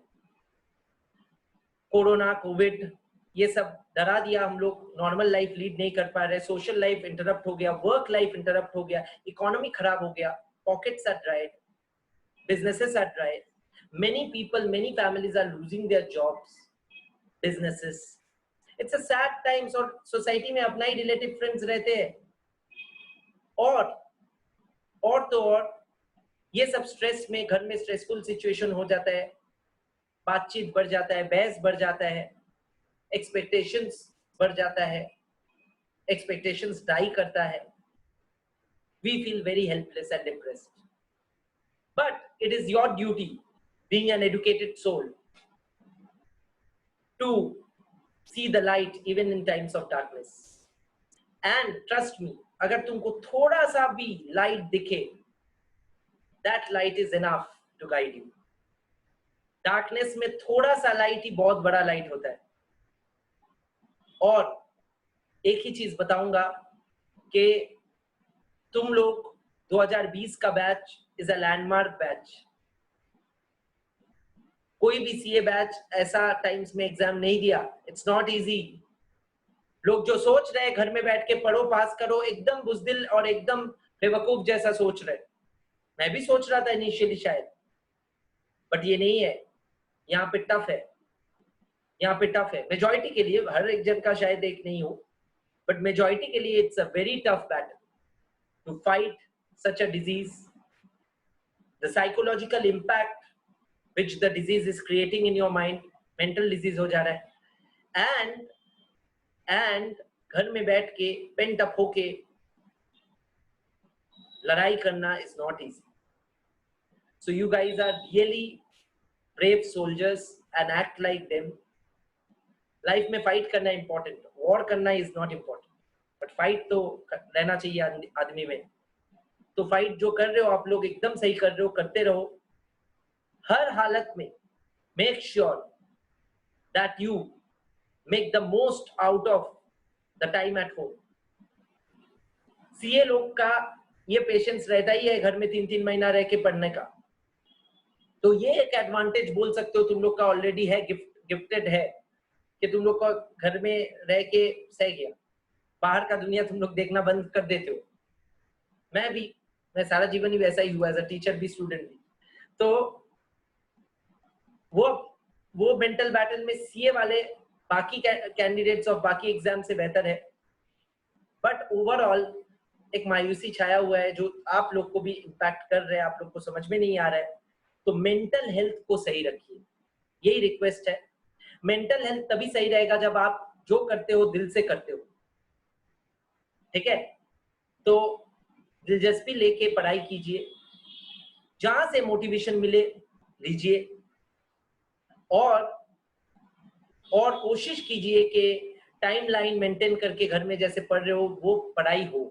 कोरोना कोविड ये सब डरा दिया, हम लोग नॉर्मल लाइफ लीड नहीं कर पा रहे, सोशल लाइफ इंटरप्ट हो गया, वर्क लाइफ इंटरप्ट हो गया, इकोनॉमी खराब हो गया, pockets are dried, businesses are dry, many people, many families are losing their jobs, businesses, it's a sad times। और सोसाइटी में अपना ही रिलेटिव फ्रेंड्स रहते हैं, और तो और ये सब स्ट्रेस में घर में स्ट्रेसफुल सिचुएशन हो जाता है, बातचीत बढ़ जाता है, बहस बढ़ जाता है, एक्सपेक्टेशंस बढ़ जाता है, एक्सपेक्टेशंस डाई करता है, we feel very helpless and depressed, but it is your duty being an educated soul to see the light even in times of darkness, and trust me, अगर तुमको थोड़ा सा भी लाइट दिखे, that light is enough to guide you। Darkness में थोड़ा सा light ही बहुत बड़ा लाइट होता है। और एक ही चीज बताऊंगा कि तुम लोग 2020 का batch is a landmark batch. कोई भी सीए बैच ऐसा टाइम्स में एग्जाम नहीं दिया, इट्स नॉट इजी। लोग जो सोच रहे हैं घर में बैठ के पढ़ो पास करो, एकदम बुजदिल और एकदम बेवकूफ जैसा सोच रहे। मैं भी सोच रहा था इनिशियली शायद, बट ये नहीं है। यहाँ पे टफ है, यहाँ पे टफ है मेजॉरिटी के लिए, हर एक जन का शायद एक नहीं हो, बट मेजॉरिटी के लिए it's a very tough battle to fight such a disease, the psychological impact which the disease is creating in your mind, mental disease हो जा रहा है, and घर में बैठ के पेंट अप होके लड़ाई करना is not easy। So you guys are really brave soldiers and act like them। Life में फाइट करना इंपॉर्टेंट, वॉर करना is not important, but fight तो रहना चाहिए आदमी में। तो फाइट जो कर रहे हो आप लोग एकदम सही कर रहे हो, करते रहो हर हालत में। Make sure that you make the most out of the time at home. CA लोग का ये पेशेंस रहता ही है घर में 3-3 महीना रह के पढ़ने का, तो ये एक एडवांटेज बोल सकते हो तुम लोग का ऑलरेडी है, गिफ्टेड है कि तुम लोग का घर में रह के सह गया, बाहर का दुनिया तुम लोग देखना बंद कर देते हो। मैं सारा जीवन ही वैसा ही हुआ, एज अ टीचर भी स्टूडेंट भी। तो वो मेंटल बैटल में सीए वाले बाकी कैंडिडेट्स ऑफ बाकी एग्जाम से बेहतर है, बट ओवरऑल एक मायूसी छाया हुआ है जो आप लोग को भी इम्पैक्ट कर रहे हैं, आप लोग को समझ में नहीं आ रहा है। तो मेंटल हेल्थ को सही रखिए, यही रिक्वेस्ट है। मेंटल हेल्थ तभी सही रहेगा जब आप जो करते हो दिल से करते हो, ठीक है? तो दिलचस्पी लेके पढ़ाई कीजिए, जहां से मोटिवेशन मिले लीजिए, और कोशिश कीजिए कि टाइमलाइन मेंटेन करके घर में जैसे पढ़ रहे हो वो पढ़ाई हो।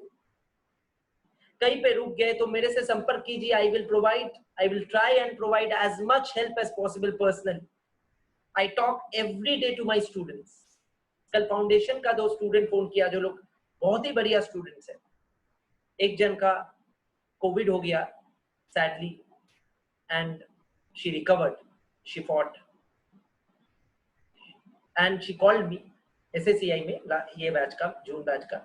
कहीं पे रुक गए तो मेरे से संपर्क कीजिए, I will try and provide as much help as possible personally. I talk every day to my students. कल फाउंडेशन का 2 स्टूडेंट फोन किया जो लोग बहुत ही बढ़िया स्टूडेंट्स है। एक जन का कोविड हो गया sadly, and she recovered, she fought and she called me SSCI में, ये बैच का, जून बैच का,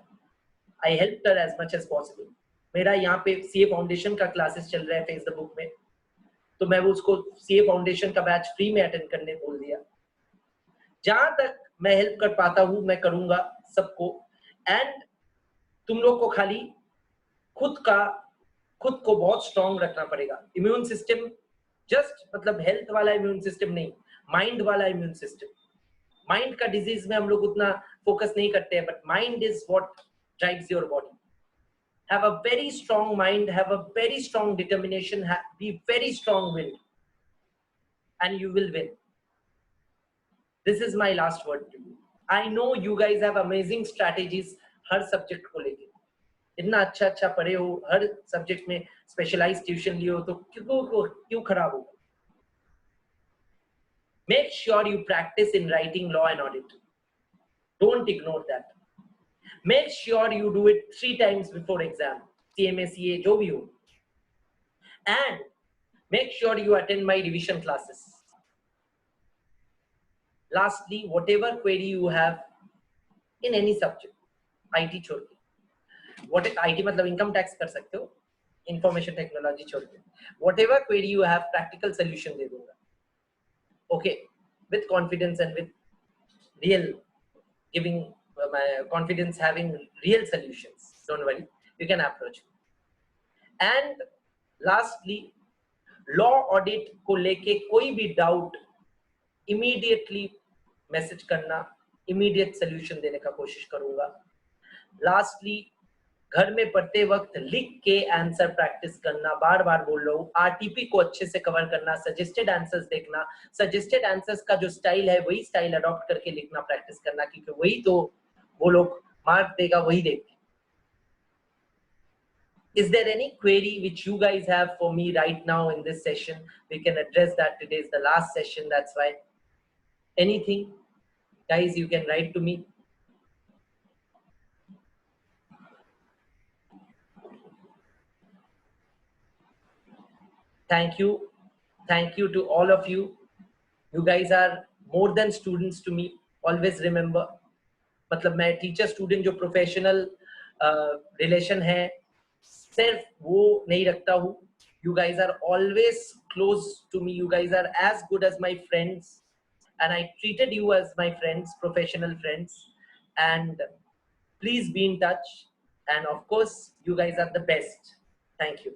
I helped her as much as possible. मेरा यहाँ पे सीए फाउंडेशन का क्लासेस चल रहा है फेसबुक में, तो मैं वो उसको सीए फाउंडेशन का बैच फ्री में अटेंड करने बोल दिया. जहां तक मैं हेल्प कर पाता हूँ मैं करूंगा सबको. एंड तुम लोग को खाली खुद को बहुत स्ट्रांग रखना पड़ेगा. इम्यून सिस्टम जस्ट मतलब हेल्थ वाला इम्यून सिस्टम नहीं, माइंड वाला इम्यून सिस्टम. माइंड का डिजीज में हम लोग उतना फोकस नहीं करते हैं, but mind is what drives your body. Have a very strong mind, have a very strong determination, be very strong-willed, and you will win. This is my last word to you. I know you guys have amazing strategies her subject को लेके. इतना अच्छा पढ़े हो, हर subject में specialised tuition लिए हो, तो क्यों खराब होगा? Make sure you practice in writing, law and audit. Don't ignore that. Make sure you do it 3 times before exam. CMA, CA, जो भी हो. And make sure you attend my revision classes. Lastly, whatever query you have in any subject, IT छोड़ के, what IT मतलब income tax कर सकते हो, information technology छोड़ के, whatever query you have, practical solution दे दूँगा. Okay, with confidence and with real giving my confidence, having real solutions. Don't worry, you can approach me. And lastly, law audit को लेके कोई भी doubt immediately message करना, immediate solution देने का कोशिश करूंगा. Lastly, घर में पढ़ते वक्त लिख के आंसर प्रैक्टिस करना. बार बार बोल रहा हूँ, आरटीपी को अच्छे से कवर करना, सजेस्टेड आंसर्स देखना, सजेस्टेड आंसर्स का जो स्टाइल है वही स्टाइल अडॉप्ट करके लिखना प्रैक्टिस करना, क्योंकि वही तो वो लोग मार्क देगा वही देख. Is there any query which you guys have for me right now in this session? We can address that. Today is the last session, that's why. Anything, guys, you can write to me. Thank you to all of you. You guys are more than students to me. Always remember, मतलब मैं teacher student जो professional relation है सिर्फ वो नहीं रखता हूँ. You guys are always close to me. You guys are as good as my friends, and I treated you as my friends, professional friends. And please be in touch. And of course, you guys are the best. Thank you.